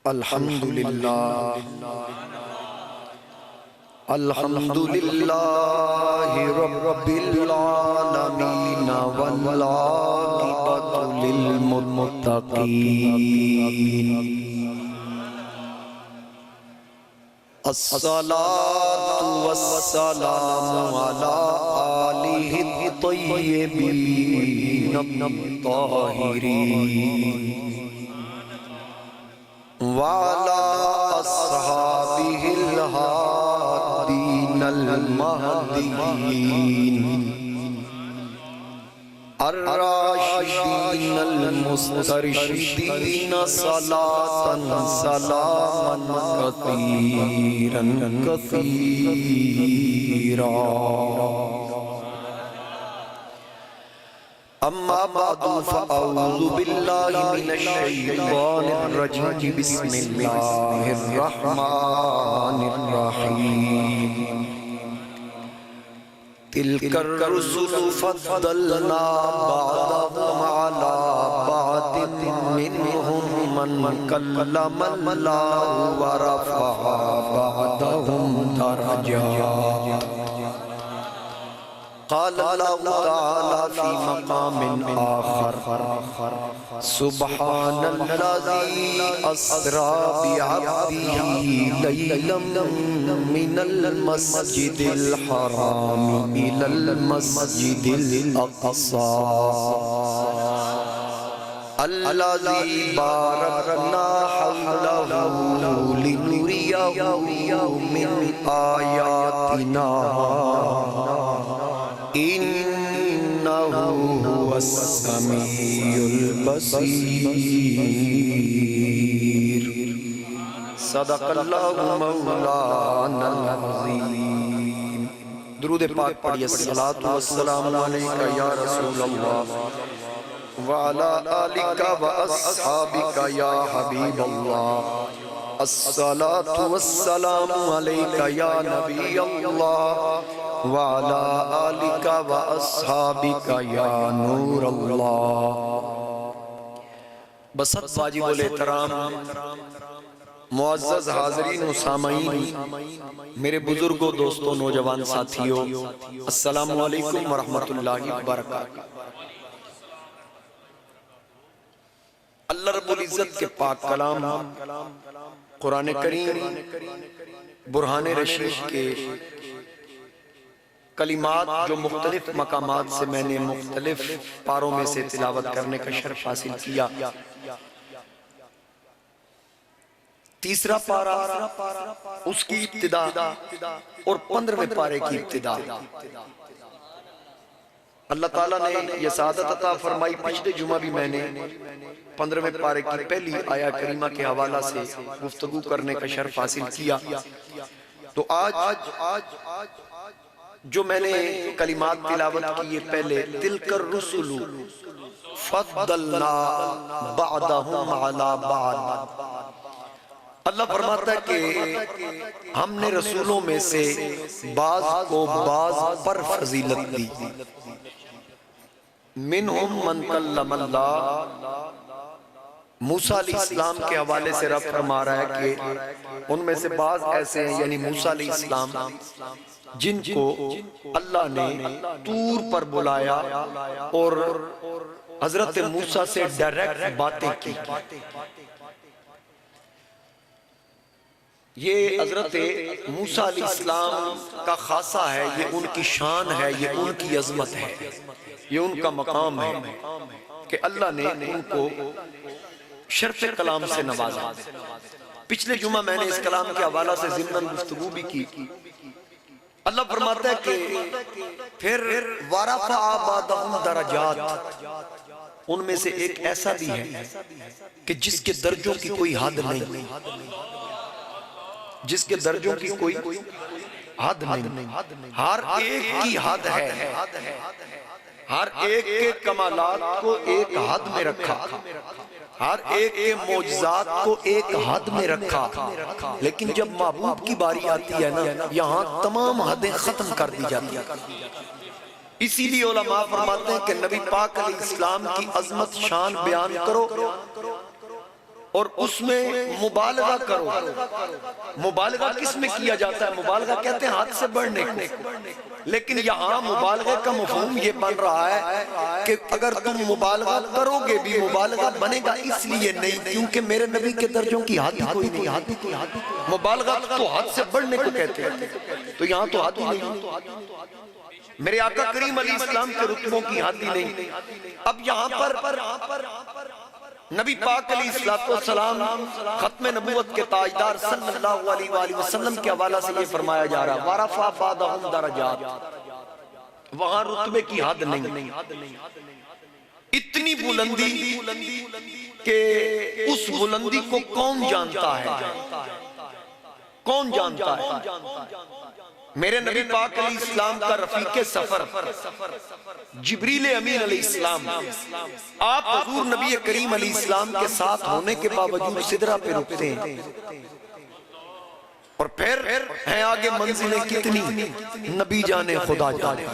الحمدللہ الحمدللہ رب العالمین والعاقبۃ للمتقین الصلاة والسلام علی آلہ الطیبین الطاہرین وعلى أصحابه الهادين المهديين الراشدين المسترشدين صلاة سلاما كثيرا كثيرا اما بعد فاعوذ باللہ من الشیطان الرجیم بسم اللہ الرحمن الرحیم تلک الرسل فضلنا بعضهم على بعض منهم من کلم اللہ ورفع بعضهم درجات قال اللہ تعالی فی مقام آخر سبحان الذی اسرا بعبده لیلا من المسجد الحرام الى المسجد الاقصى الذی بارکنا حوله لنریہ من آیاتنا انہو هو السمیع البصیر صدق اللہ مولانا العظیم درود پاک پڑھیے الصلاۃ والسلام علیکہ یا رسول اللہ وعلی آلک واصحابک یا حبیب اللہ الصلاۃ والسلام علیکہ یا نبی اللہ وعلى آلك وأصحابك يا نور اللہ بسط واجب الاحترام معزز حاضرین و سامعین میرے بزرگوں دوستوں نوجوان ساتھیوں السلام علیکم ورحمۃ اللہ وبرکاتہ اللہ رب العزت کے پاک کلام قرآن کریم برہان رشید کے کلمات جو مختلف مقامات سے میں نے مختلف پاروں میں سے تلاوت کرنے کا شرف حاصل کیا تیسرا پارہ اس کی ابتدا اور 15ویں پارے کی ابتدا اللہ تعالیٰ نے یہ سعادت عطا فرمائی پچھلے جمعہ بھی میں نے 15ویں پارے کی پہلی آیہ کریمہ کے حوالہ سے گفتگو کرنے کا شرف حاصل کیا تو آج جو میں نے کلمات تلاوت کیے پہلے تلک الرسل فضلنا بعضهم على بعض اللہ فرماتا ہے کہ ہم نے رسولوں میں سے بعض کو بعض پر فضیلت دی منہم من کلم اللہ موسیٰ علیہ السلام کے حوالے سے رب فرما رہا ہے کہ ان میں سے بعض ایسے ہیں یعنی موسیٰ علیہ السلام جن کو اللہ نے طور پر بلایا اور حضرت موسیٰ سے ڈائریکٹ باتیں کی یہ حضرت موسیٰ علیہ السلام کا خاصہ ہے یہ ان کی شان ہے یہ ان کی عظمت ہے یہ ان کا مقام ہے کہ اللہ نے ان کو شرف کلام سے نوازا پچھلے جمعہ میں نے اس کلام کے حوالہ سے ضمن گفتگو بھی کی اللہ فرماتا ہے کہ پھر وَرَفَعَ بَعْضَهُمْ دَرَجَاتٍ ان میں سے ایک ایسا بھی ہے کہ جس کے درجوں کی کوئی حد نہیں جس کے درجوں کی کوئی حد نہیں ہر ایک کی حد ہے ہر ایک کے کمالات کو ایک حد میں رکھا ہر ایک کے معجزات کو ایک حد میں رکھا لیکن جب محبوب کی باری آتی ہے نا یہاں تمام حدیں ختم کر دی جاتی ہیں اسی لیے علماء فرماتے ہیں کہ نبی پاک علیہ السلام کی عظمت شان بیان کرو اور اس میں مبالغہ کرو. مبالغہ کس میں کیا جاتا ہے؟ مبالغہ کہتے ہیں حد سے بڑھنے کو. لیکن یہاں مبالغہ کا مفہوم یہ بن رہا ہے کہ اگر تم مبالغہ کرو گے بھی مبالغہ بنے گا اس لیے نہیں کیونکہ میرے نبی کے درجوں کی حد کوئی نہیں. مبالغہ تو حد سے بڑھنے کو کہتے ہیں، تو یہاں تو حد ہی نہیں. میرے آقا کریم علیہ السلام کے رتبوں کی حد ہی نہیں. اب یہاں پر نبی پاک علیہ السلام ختم نبوت کے تاجدار صلی اللہ علیہ وآلہ وسلم کے حوالہ سے یہ فرمایا جا رہا وَرَفَعَ بَعْضَهُمْ دَرَجَاتٍ، وہاں رتبے کی حد نہیں. اتنی بلندی کہ اس بلندی کو کون جانتا ہے؟ کون جانتا ہے؟ میرے نبی پاک علیہ السلام کا رفیق سفر جبریل امین علیہ السلام، آپ حضور نبی کریم علیہ السلام کے ساتھ ہونے کے باوجود سدرہ پہ رکتے ہیں. اور پھر ہیں آگے منزلیں کتنی، نبی جانے خدا جانے.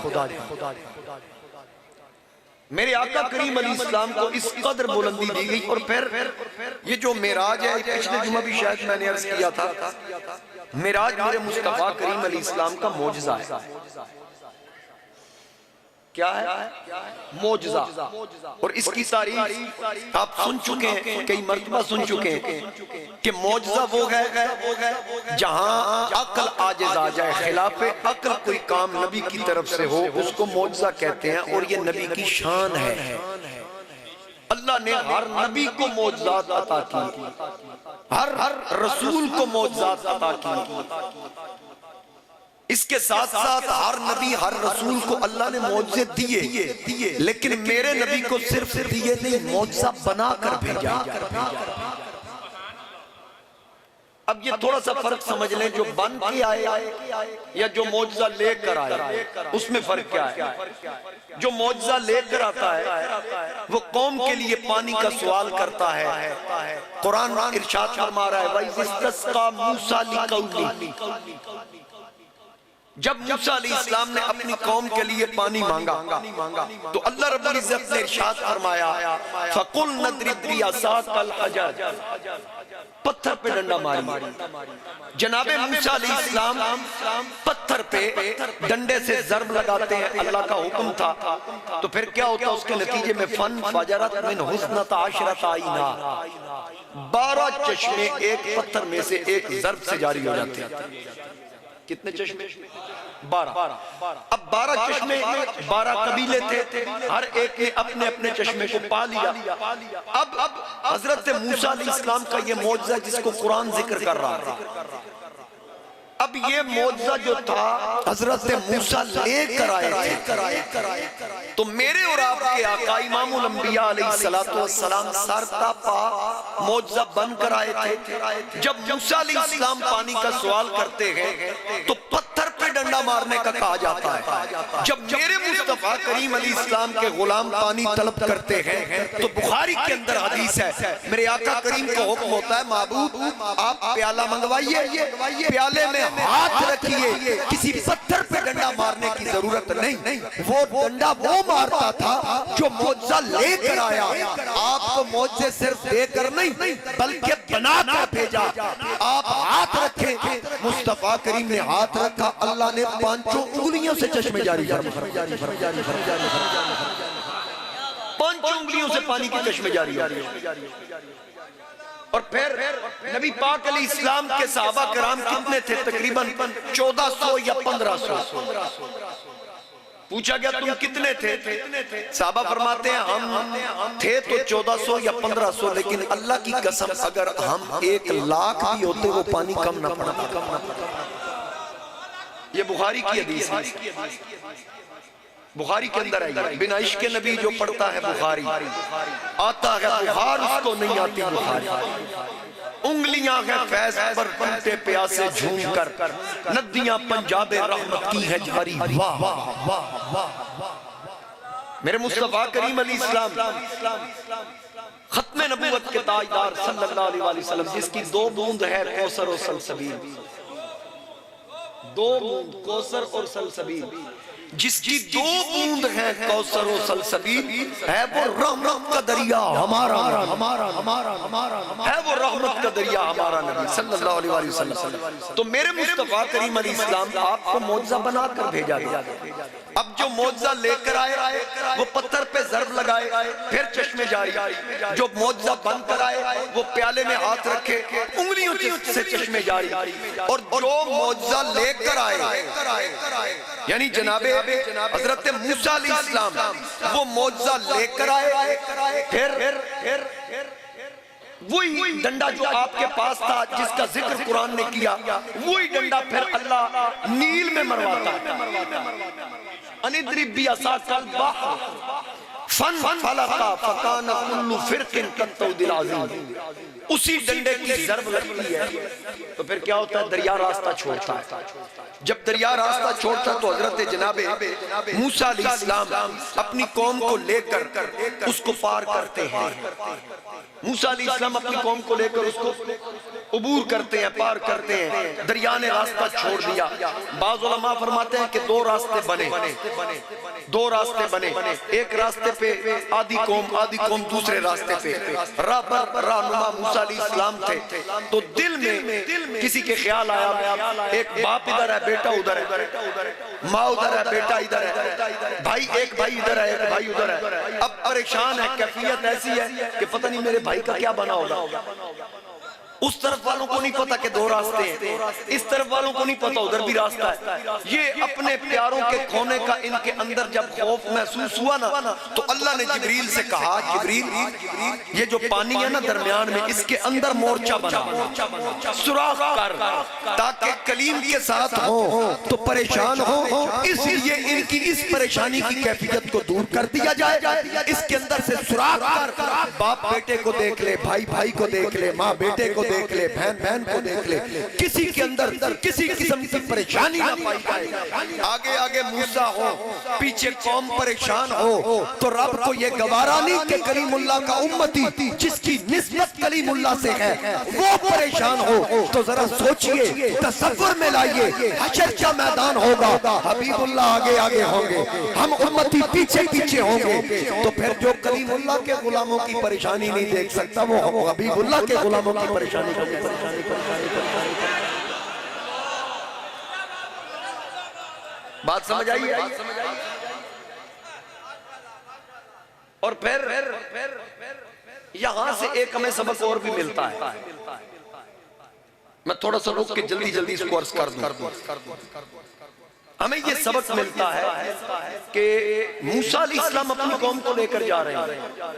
میرے آقا کریم علیہ السلام کو اس قدر بلندی دی گئی. اور پھر یہ جو معراج ہے، پچھلے جمعہ بھی شاید میں نے عرض کیا تھا، معراج میرے مصطفیٰ کریم علیہ السلام کا معجزہ ہے. کیا ہے؟ معجزہ. اور اس کی تاریخ آپ سن چکے ہیں، کئی مرتبہ سن چکے ہیں کہ معجزہ وہ ہے جہاں عقل عاجز آ جائے، خلاف عقل کوئی کام نبی کی طرف سے ہو، اس کو معجزہ کہتے ہیں. اور یہ نبی کی شان ہے. اللہ نے ہر نبی کو معجزات عطا کی، ہر رسول کو معجزات عطا کی. اس کے ساتھ ساتھ ہر نبی ہر رسول کو اللہ نے معجزے دیے، لیکن میرے نبی کو صرف دیے نہیں، معجزہ بنا کر بھیجا. اب یہ تھوڑا سا فرق سمجھ لیں، جو بن کے آئے یا جو معجزہ لے کر آئے، اس میں فرق کیا ہے؟ جو معجزہ لے کر آتا ہے وہ قوم کے لیے پانی کا سوال کرتا ہے. قرآن ارشاد فرما رہا ہے وَإِذِ اسْتَسْقَىٰ مُوسَىٰ لِقَوْمِهِ، جب موسیٰ علیہ السلام نے اپنی قوم کے لیے پانی مانگا تو اللہ رب العزت نے ارشاد فرمایا فَقُلْ نَضْرِبْ بِعَصَاكَ الْحَجَرَ، پتھر پہ ڈنڈا ماری. جناب موسیٰ علیہ السلام پتھر پہ ڈنڈے سے ضرب لگاتے ہیں، اللہ کا حکم تھا. تو پھر کیا ہوتا اس کے نتیجے میں فَانْفَجَرَتْ مِنْ حُسْنَةَ عَشْرَةَ عَيْنًا، 12 چشمے ایک پتھر میں سے ایک ضرب سے جاری ہو جاتے ہیں. کتنے چشمے؟ 12. اب 12 چشمے 12 قبیلے تھے، ہر ایک نے اپنے اپنے چشمے کو پا لیا. اب حضرت موسیٰ علیہ السلام کا یہ معجزہ جس کو قرآن ذکر کر رہا تھا، اب یہ معجزہ جو تھا حضرت موسیٰ لے کر آئے تھے. تو میرے اور آپ کے آقا امام الانبیاء علیہ السلام سرتا پا معجزہ بن کر آئے تھے. جب موسیٰ علیہ السلام پانی کا سوال کرتے ہیں تو پتھر پہ ڈنڈا مارنے کا کہا جاتا ہے. جب میرے مصطفیٰ کریم علیہ السلام کے غلام پانی طلب کرتے ہیں تو بخاری کے اندر حدیث ہے، میرے آقا کریم کو حکم ہوتا ہے محبوب آپ پیالہ منگوائیے، پیالے میں ہاتھ رکھیے، کسی پتھر پہ ڈنڈا مارنے کی ضرورت نہیں. وہ ڈنڈا وہ مارتا تھا جو معجزہ لے کر آیا. آپ کو معجزے صرف دے کر نہیں بلکہ بنا کر بھیجا. آپ ہاتھ رکھیں، مصطفیٰ کریم نے ہاتھ رکھا، اللہ نے 5 انگلیوں سے چشمے جاری فرمائے. 5 انگلیوں سے پانی کے چشمے جاری. اور پھر نبی پاک علیہ السلام کے صحابہ کرام کتنے تھے؟ تقریباً 1400 یا 1500. پوچھا گیا تم کتنے تھے؟ صحابہ فرماتے ہیں ہم تھے تو 1400 یا 1500، لیکن اللہ کی قسم اگر ہم 1 لاکھ بھی ہوتے وہ پانی کم نہ پڑتا. یہ بخاری کی حدیث ہے، بخاری کے اندر ہے. بنا عشق نبی جو پڑھتا ہے بخاری آتا ہے بخار، اس کو نہیں آتی بخاری. انگلیاں ہیں فیض پر پنتے پیاسے جھوم کر، ندیاں پنجاب رحمت کی ہے جاری. واہ واہ واہ واہ. میرے مصطفیٰ کریم علیہ السلام ختم نبوت کے تاجدار صلی اللہ علیہ وسلم، جس کی 2 بوند ہے کوثر اور سلسبیل. 2 بوند کوثر اور سلسبیل. جس کی 2 بوند ہیں کوثر و سلسبیل، ہے وہ رحمت کا دریا ہمارا ہے، وہ رحمت کا دریا ہمارا نبی صلی اللہ علیہ وسلم۔ تو میرے مصطفیٰ کریم علیہ السلام آپ کو معجزہ بنا کر بھیجا گیا۔ اب جو معجزہ لے کر آئے وہ پتھر پہ ضرب لگائے، پھر چشمے جاری، جو معجزہ بن کر آئے وہ پیالے میں ہاتھ رکھے، انگلیوں سے چشمے جاری، اور جو معجزہ لے کر آئے یعنی جناب حضرت موسیٰ علیہ السلام وہ معجزہ لے کر آئے، پھر وہی ڈنڈا جو آپ کے پاس تھا جس کا ذکر قرآن نے کیا، وہی ڈنڈا پھر اللہ نیل میں مرواتا ہے۔ اندرب بعصاک البحر فانفلق فکان کل فرق کالطود العظیم۔ اسی ڈنڈے کی ضرب لگتی ہے تو پھر کیا ہوتا ہے؟ دریا راستہ چھوڑتا ہے۔ جب دریا راستہ چھوڑتا تو حضرت جناب موسیٰ علیہ السلام اپنی قوم کو لے کر اس کو پار کرتے ہیں۔ موسیٰ علیہ السلام اپنی قوم کو لے کر اس کو عبور کرتے ہیں، پار کرتے ہیں، دریا نے راستہ چھوڑ دیا۔ بعض علماء فرماتے ہیں کہ 2 راستے بنے، 2 راستے بنے، ایک راستے پہ آدھی قوم دوسرے راستے پہ، رہنما موسیٰ علیہ السلام تھے۔ تو دل میں کسی کے خیال آیا، ایک باپ ادھر ہے، بیٹا ادھر ہے، ماں ادھر ہے، بیٹا ادھر ہے، بھائی ایک بھائی ادھر ہے، ایک بھائی ادھر ہے۔ اب پریشان ہے، کیفیت ایسی ہے کہ پتہ نہیں میرے بھائی کا کیا بنا ہوگا۔ اس طرف والوں کو نہیں پتا کہ 2 راستے ہیں، اس طرف والوں کو نہیں پتا ادھر بھی راستہ ہے۔ یہ اپنے پیاروں کے کھونے کا ان کے اندر جب خوف محسوس ہوا نا تو اللہ نے جبریل سے کہا، جبریل یہ جو پانی ہے نا درمیان میں، اس کے اندر مورچہ بنا، سوراخ کر تاکہ کلیم کے ساتھ ہو تو پریشان ہو، اس لیے ان کی اس پریشانی کی کیفیت کو دور کر دیا جائے۔ اس کے اندر سے سوراخ کر باپ بیٹے کو دیکھ لے، بھائی بھائی کو دیکھ لے، ماں بیٹے کو دیکھ لے، بہن بہن کو دیکھ لے، کسی کے اندر کسی قسم کی پریشانی نہ پائی جائے۔ آگے آگے موسیٰ ہو، پیچھے قوم پریشان ہو تو رب کو یہ گوارا نہیں کہ کلیم اللہ کا امتی جس کی نسبت کلیم اللہ سے ہے وہ پریشان ہو۔ تو ذرا سوچئے، تصور میں لائیے، حشر کا میدان ہوگا، حبیب اللہ آگے آگے ہوں گے، ہم امتی پیچھے پیچھے ہوں گے، تو پھر جو کلیم اللہ کے غلاموں کی پریشانی نہیں دیکھ سکتا وہ حبیب اللہ کے غلاموں کی پریشانی۔ بات سمجھ آئی؟ اور پھر یہاں سے ایک ہمیں سبق اور بھی ملتا ہے، میں تھوڑا سا رک کے جلدی جلدی اس کو عرض کر دوں۔ ہمیں یہ سبق ملتا ہے کہ موسیٰ علیہ السلام اپنی قوم کو لے کر جا رہے ہیں،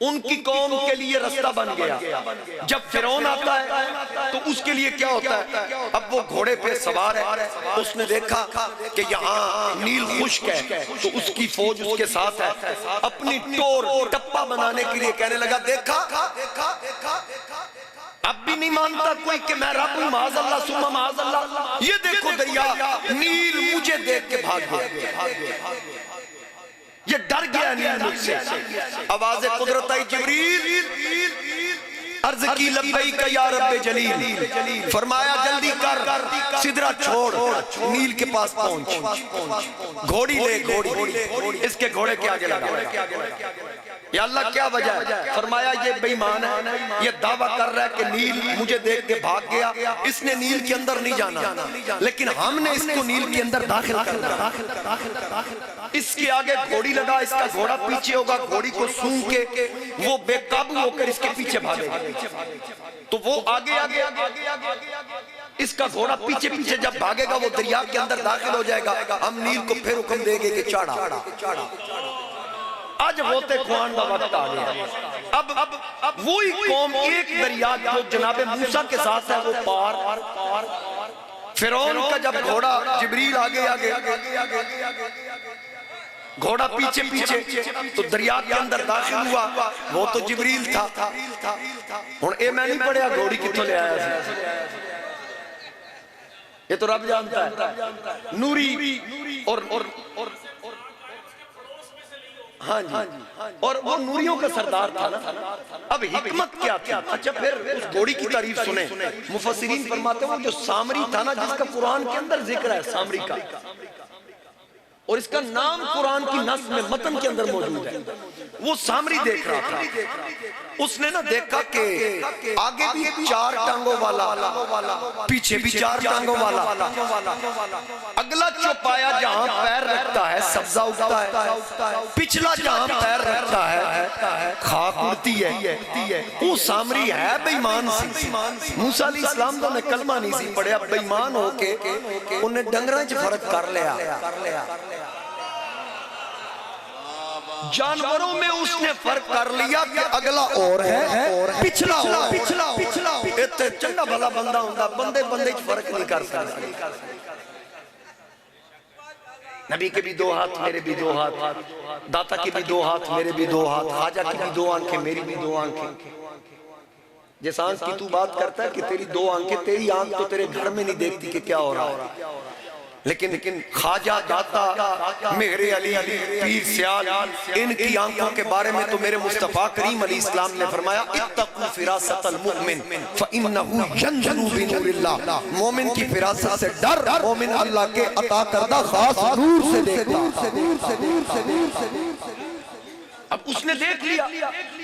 ان کی قوم کے لیے رستہ بن گیا۔ جب فرعون آتا ہے تو اس کے لیے کیا ہوتا ہے؟ اب وہ گھوڑے پہ سوار ہے، اس نے دیکھا کہ یہاں نیل خشک ہے تو اس کی فوج اس کے ساتھ ہے، اپنی ٹور ٹپا بنانے کے لیے کہنے لگا، دیکھا اب بھی نہیں مانتا کوئی کہ میں رب ہوں، معاذ اللہ ثم معاذ اللہ، یہ دیکھو دریا نیل مجھے دیکھ کے بھاگ گیا، یہ ڈر گیا نیل مجھ سے۔ آواز قدرت آئی، جبریل عرض کی لبیک یا رب جلیل، فرمایا جلدی کر، سدرہ چھوڑ، نیل کے پاس پہنچ، گھوڑی لے، گھوڑی اس کے گھوڑے کے آگے لگا۔ یا اللہ کیا وجہ ہے؟ فرمایا یہ بے ایمان ہے، یہ دعویٰ کر رہا ہے کہ نیل مجھے دیکھ کے بھاگ گیا، اس نے نیل کے اندر نہیں جانا، لیکن ہم نے اس کو نیل کے اندر داخل کرنا۔ اس کے آگے گھوڑی لگا، اس کا گھوڑا پیچھے ہوگا، گھوڑی کو سونگ کے وہ بے قابو ہو کر اس کے پیچھے بھاگے گا، تو وہ آگے آگے اس کا گھوڑا پیچھے پیچھے جب بھاگے گا وہ دریا کے اندر داخل ہو جائے گا، ہم نیل کو پھر حکم دیں گے کہ چاڑا۔ آج ہوتے خوان کا وقت آ گیا، اب وہی قوم ایک دریا جو جناب موسیٰ کے ساتھ ہے وہ پار، فرعون کا جب گھوڑا جبریل آگے آگے گھوڑا پیچھے پیچھے تو دریا کے اندر داخل ہوا، وہ تو جبریل تھا۔ اور اے میں نہیں پڑھیا گھوڑی کتوں لے آیا سی، یہ تو رب جانتا ہے، نوری اور ہاں جی، اور وہ نوریوں کا سردار تھا نا۔ اب حکمت کیا تھی؟ اچھا پھر اس گھوڑی کی تعریف سنیں، مفسرین فرماتے ہیں وہ جو سامری تھا نا جس کا قرآن کے اندر ذکر ہے، سامری کا اور اس کا نام قرآن کی نص میں متن کے اندر موجود ہے۔ وہ سامری دیکھ رہا تھا، اس نے نہ دیکھا کہ آگے بھی 4 ٹانگوں والا، پیچھے بھی 4 ٹانگوں والا، اگلا چوپایا جہاں پیر رکھتا ہے سبزہ اگتا ہے، پچھلا جہاں پیر رکھتا ہے خاک اڑتی ہے۔ وہ سامری ہے بے ایمان سی، موسیٰ علیہ السلام تو نے کلمہ نہیں سی پڑھے، اب بے ایمان ہو کے انہیں ڈنگرانچ فرق کر لیا۔ جانوروں میں اس نے فرق کر لیا کہ اگلا اور ہے پچھلا اور ہے۔ اتنے چنگا بھلا بندہ ہوندہ، بندے فرق نہیں کر سکتا۔ نبی کے بھی 2 ہاتھ، میرے بھی 2 ہاتھ، داتا کے بھی 2 ہاتھ، میرے بھی 2 ہاتھ، خواجہ کی بھی 2 آنکھیں، میری بھی 2 آنکھیں۔ جس آنکھ کی تو بات کرتا ہے کہ تیری 2 آنکھیں، تیری آنکھ تو تیرے گھر میں نہیں دیکھتی کہ کیا ہو رہا ہے، لیکن خواجہ، داتا، مہر علی، پیر سیال، ان کی آنکھوں کے بارے میں تو میرے مصطفیٰ کریم علیہ السلام نے فرمایا اتقوا فراست المؤمن فإنه ينظر بنور اللہ۔ مومن کی فراست سے ڈر، مومن اللہ کے عطا کردہ خاص نور سے دیکھتا۔ اب اس نے دیکھ لیا،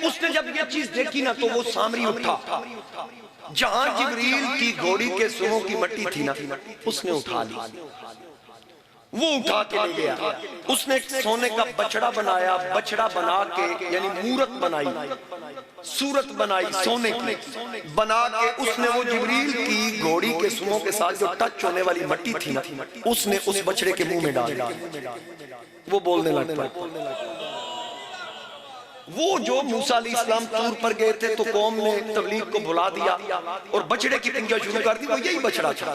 اس نے جب یہ چیز دیکھی نا تو وہ سامری اٹھا، جہاں جبریل کی گھوڑی کے سروں کی مٹی تھی نا اس نے اٹھا لی، وہ اٹھا کے لے گیا۔ اس نے ایک سونے کا بچڑا بنایا، بچڑا بنا کے یعنی مورت بنائی، صورت بنائی سونے کی بنا کے، اس نے وہ جبریل کی گھوڑی کے سروں کے ساتھ جو ٹچ ہونے والی مٹی تھی نا اس نے اس بچڑے کے منہ میں ڈال دی۔ وہ بولنے لگتا۔ وہ جو موسیٰ علیہ السلام طور پر گئے تھے تو قوم نے تبلیغ کو بھلا دیا اور بچڑے کی پوجا شروع کر دی، وہ یہی بچڑا تھا۔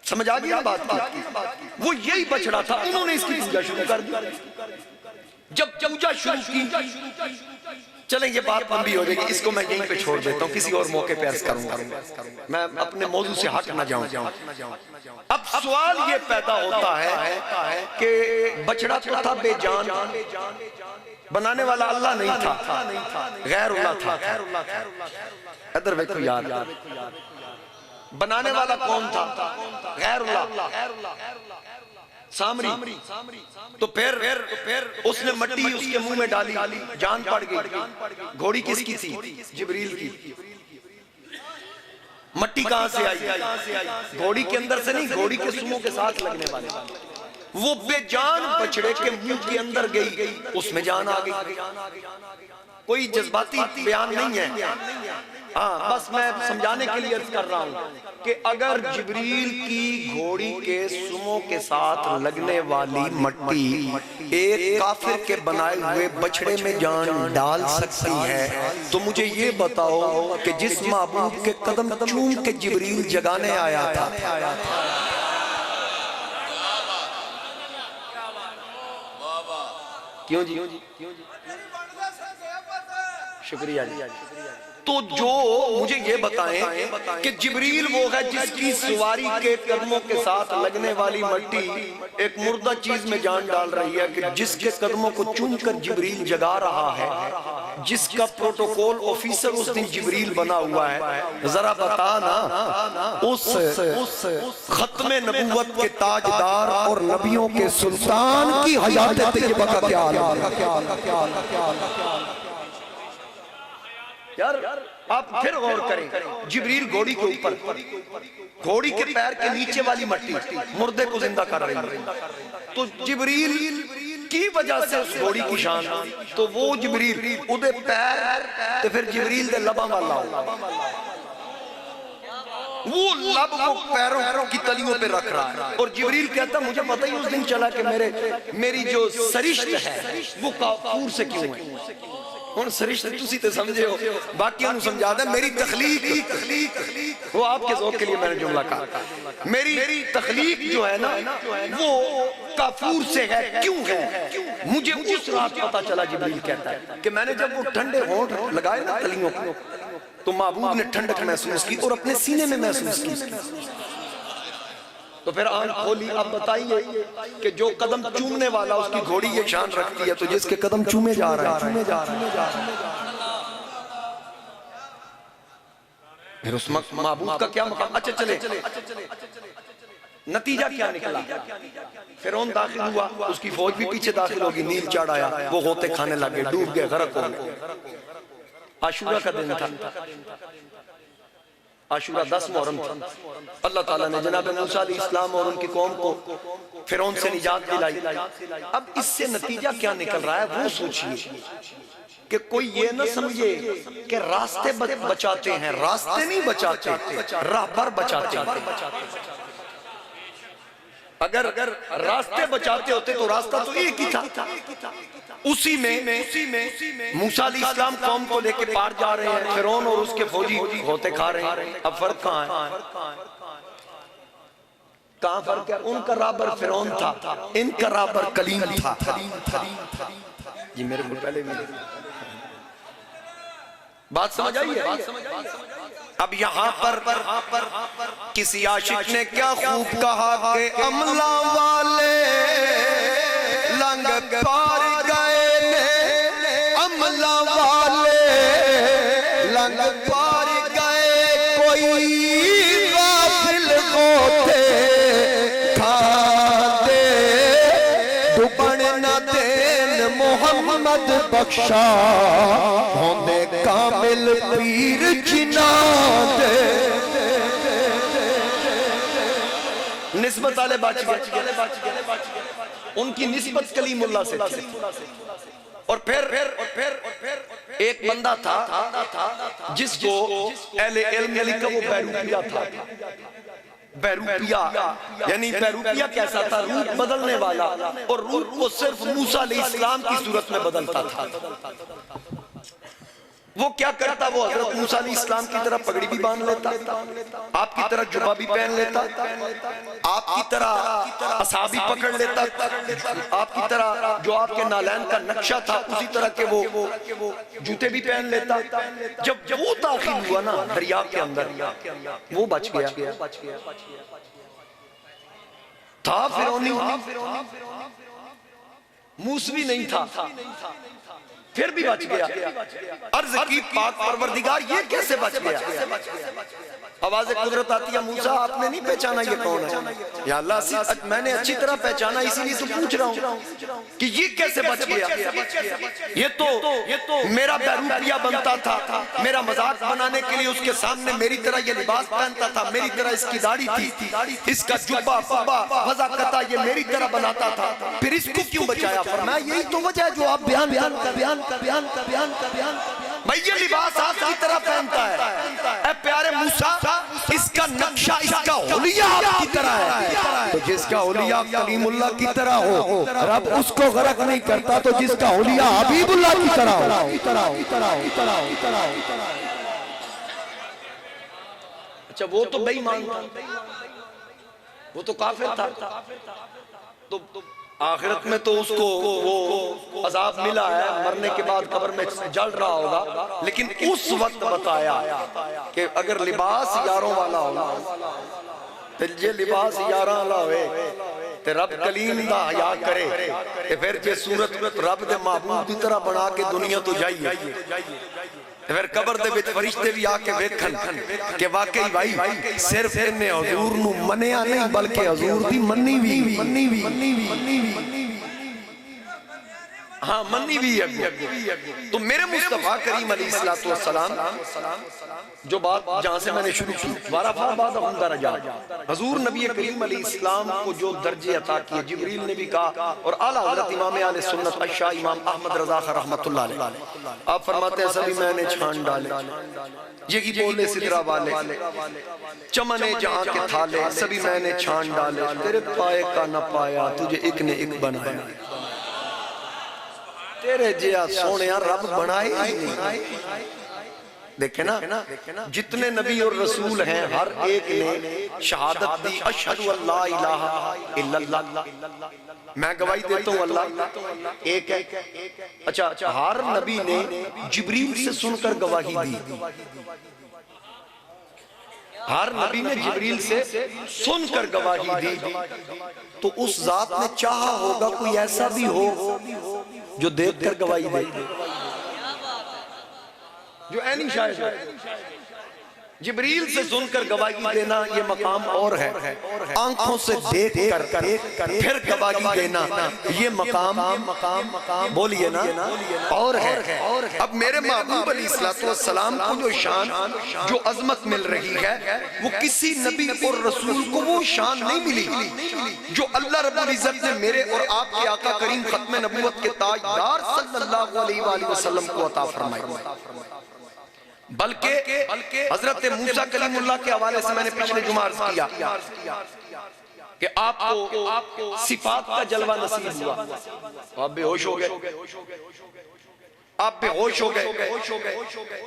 سمجھ آ گیا بات کی؟ وہ یہی بچڑا تھا، انہوں نے اس کی پوجا شروع کر دی۔ جب پوجا شروع کی، چلیں یہ بات لمبی ہو جائے گی، اس کو میں یہیں پہ چھوڑ دیتا ہوں، کسی اور موقع پہ عرض کروں گا، میں اپنے موضوع سے ہٹ نہ جاؤں۔ اب سوال یہ پیدا ہوتا ہے کہ بچڑا تو تھا بے جان، بنانے والا اللہ نہیں تھا، غیر اللہ تھا۔ ادھر ویکھو یار، بنانے والا کون تھا؟ غیر اللہ، سامری۔ تو پھر اس نے مٹی اس کے منہ میں ڈالی، جان پڑ گئی۔ گھوڑی کس کی تھی؟ جبریل کی۔ مٹی کہاں سے آئی؟ گھوڑی کے اندر سے نہیں، گھوڑی کے سموں کے ساتھ لگنے والے۔ وہ بے جان بچڑے کے منہ کے اندر گئی، اس میں جان آ گئی۔ کوئی جذباتی بیان نہیں ہے، ہاں بس میں سمجھانے کے لیے عرض کر رہا ہوں کہ اگر جبریل کی گھوڑی کے سموں کے ساتھ لگنے والی مٹی ایک کافر کے بنائے ہوئے بچڑے میں جان ڈال سکتی ہے تو مجھے یہ بتاؤ کہ جس معبود کے قدم چوم کے جبریل جگانے آیا تھا، کیوں جی؟ شکریہ جی۔ تو جو مجھے یہ بتائیں کہ جبریل وہ ہے جس کی سواری کے قدموں کے ساتھ لگنے والی مٹی ایک مردہ چیز میں جان ڈال رہی ہے، کہ جس کے قدموں کو چوم کر جبریل جگا رہا ہے، جس کا پروٹوکول آفیسر اس دن جبریل بنا ہوا ہے، ذرا بتا نا اس ختم نبوت کے تاجدار اور نبیوں کے سلطان کی حیات طیبہ کا کیا عالم ہے؟ یار آپ پھر غور کریں، جبریل گھوڑی کے اوپر، گھوڑی کے پیر کے نیچے والی مٹی مردے کو زندہ کر رہی ہے، تو جبریل کی وجہ سے اس گھوڑی کی شان، تو وہ جبریل ادھے پیر تو پھر جبریل دے لباں والا ہو، وہ لب کو پیروں کی تلیوں پہ رکھ رہا ہے، اور جبریل کہتا مجھے پتہ ہی اس دن چلا کہ میری جو سرشت ہے وہ کافور سے کیوں ہے۔ ان سرشت تسی تے سمجھے ہو، باقی انہوں سمجھا دیں میری تخلیق، وہ آپ کے ذوق کے لیے میں نے جملہ کہا، میری تخلیق جو ہے نا وہ کافور سے ہے، کیوں ہے؟ مجھے اس رات پتہ چلا، جبریل کہتا ہے کہ میں نے جب وہ ٹھنڈے ہونٹ لگائے نا تلیوں کو تو محبوب نے ٹھنڈک محسوس کی اور اپنے سینے میں محسوس کی، تو پھر آنکھ کھولی۔ اب بتائیے کہ جو قدم چومنے والا اس کی گھوڑی یہ شان رکھتی ہے، تو جس کے قدم چومے جا رہا ہے پھر اس محبوب کا کیا مقام؟ اچھا چلے نتیجہ کیا نکلا؟ فرعون داخل ہوا، اس کی فوج بھی پیچھے داخل ہوگی، نیل چڑھ آیا، وہ غوطے کھانے لگے، ڈوب گئے، غرق ہو گئے۔ عاشورہ کا دن تھا، عاشورہ 10 محرم تھا۔ اللہ تعالیٰ نے جناب موسیٰ علیہ السلام اور ان کی قوم کو فرعون سے نجات دلائی۔ اب اس سے نتیجہ کیا نکل رہا ہے وہ سوچئے کہ کوئی یہ نہ سمجھے کہ راستے بچاتے ہیں، راستے نہیں بچاتے، راہبر بچاتے ہیں۔ اگر راستے بچاتے ہوتے تو راستہ تو ایک ہی تھا۔ اسی میں موسیٰ علیہ السلام قوم کو لے کے پار جا رہے ہیں، فرعون اور اس کے فوجی ہوتے کھا رہے ہیں۔ اب فرق کہاں ہے؟ کہاں فرق ہے؟ ان کا راہبر فرعون تھا، ان کا راہبر کلیم تھا۔ یہ میرے کو پہلے بھی بات سمجھ آئی ہے؟ اب یہاں پر کسی عاشق نے کیا خوب کہا کہ عملہ والے لنگ پار گئے نے، عملہ والے لنگ پار گئے، کوئی غافل ہوتے کھا دے، ڈوبن نہ دین محمد بخشا، ہوندے کامل پیر جنا دے۔ نسبت والے بچ گئے، ان کی نسبت کلیم اللہ سے تھی۔ اور پھر ایک بندہ تھا جس کو اہل علم نے لکھا وہ بیروپیہ تھا۔ بیروپیہ یعنی بیروپیہ کیسا تھا؟ روح بدلنے والا، اور روح کو صرف موسیٰ علیہ السلام کی صورت میں بدلتا تھا۔ وہ کیا کرتا؟ وہ حضرت موسیٰ علیہ السلام کی طرح پگڑی بھی باندھ لیتا، آپ کی طرح جبہ بھی پہن لیتا، آپ کی طرح عصا بھی پکڑ لیتا، آپ کی طرح جو آپ کے نالین کا نقشہ تھا اسی طرح کے وہ جوتے بھی پہن لیتا۔ جب وہ داخل ہوا نا دریا کے اندر، وہ بچ گیا تھا، فرعونی موسوی نہیں تھا، پھر بھی بچ گیا۔ عرض کی پاک پروردگار یہ کیسے بچ گیا؟ آواز قدرت آتی ہے، موسیٰ آپ نے نہیں پہچانا یہ کون ہے؟ یا اللہ میں نے اچھی طرح پہچانا، اسی لیے تو پوچھ رہا ہوں کہ یہ کیسے بچ گیا؟ یہ تو میرا بیروپیہ بنتا تھا، میرا مذاق بنانے کے لیے اس کے سامنے میری طرح یہ لباس پہنتا تھا، میری طرح اس کی داڑھی تھی، اس کا جبہ فبہ وضاقتہ یہ میری طرح بناتا تھا، پھر اس کو کیوں بچایا؟ فرمایا یہی تو وجہ ہے جو آپ بیان بھائی، یہ لباس آپ کی طرح پہنتا ہے۔ اے پیارے موسیٰ، اس کا نقشہ، اس کا حلیہ آپ کی طرح ہے، تو جس کا حلیہ کلیم اللہ کی طرح ہو رب اس کو غرق نہیں کرتا، تو جس کا حلیہ حبیب اللہ کی طرح ہو۔ اچھا وہ تو بے ایمان تھا، وہ تو کافر تھا، تو آخرت میں تو اس کو وہ عذاب ملا ہے، مرنے کے بعد قبر میں جل رہا ہوگا، لیکن اس وقت بتایا کہ اگر لباس یاروں والا ہوگا تو یہ لباس یاراں والا ہوئے تو رب کلیم دا حیا کرے، پھر یہ صورت رب دے معبود دی طرح بنا کے دنیا تو جائیے، پھر قبر دے وچ فرشتے بھی آکے ویکھن کہ واقعی بھائی صرف انہیں حضور نو منیا نہیں بلکہ حضور دی منی بھی ہاں منی بھی ہے۔ تو میرے مصطفیٰ کریم علیہ السلام جو بات جہاں سے میں نے شروع کی، وَرَفَعَ بَعْضَهُمْ دَرَجَاتٍ، حضور نبی کریم علیہ السلام کو جو درجے عطا کیے، جبریل نے بھی کہا، اور اعلیٰ حضرت امام اہل سنت اشاہ امام احمد رضا خان رحمت اللہ علیہ، آپ فرماتے ہیں سبھی میں نے چھان ڈالے، یہی بولے سدرہ والے، چمنے جہاں کے تھالے، سبھی میں نے چھان ڈالے، تیرے پائے کا نہ پایا، تجھے ایک نے ایک بنایا، تیرے جیا سونیا رب بنائے ہی نہیں۔ دیکھیں نا جتنے نبی اور رسول ہیں ہر ایک نے شہادت دی، اشہد اللہ الہ الا اللہ، میں گواہی دیتا ہوں اللہ ایک ہے۔ اچھا ہر نبی نے جبریل سے سن کر گواہی دی، ہر نبی نے جبریل سے سن کر گواہی دی، تو اس ذات نے چاہا ہوگا کوئی ایسا بھی ہو جو دیکھ کر گواہی دے، جو عینی شاہد ہے۔ جبریل سے سن کر گواہی دینا یہ مقام اور ہے، آنکھوں سے دیکھ کر پھر گواہی دینا یہ مقام بولیے نا اور ہے۔ اب میرے محبوب علیہ السلام کو جو شان جو عظمت مل رہی ہے وہ کسی نبی اور رسول کو وہ شان نہیں ملی جو اللہ رب العزت نے میرے اور آپ کے آقا کریم ختم نبوت کے تاجدار صلی اللہ علیہ وآلہ وسلم کو عطا فرمائی۔ بلکہ حضرت موسیٰ کلیم اللہ کے حوالے سے میں نے پچھلے جمعہ عرض کیا کہ آپ کو صفات کا جلوہ نصیب ہوا، آپ بے ہوش ہو گئے، آپ بے ہوش ہو گئے،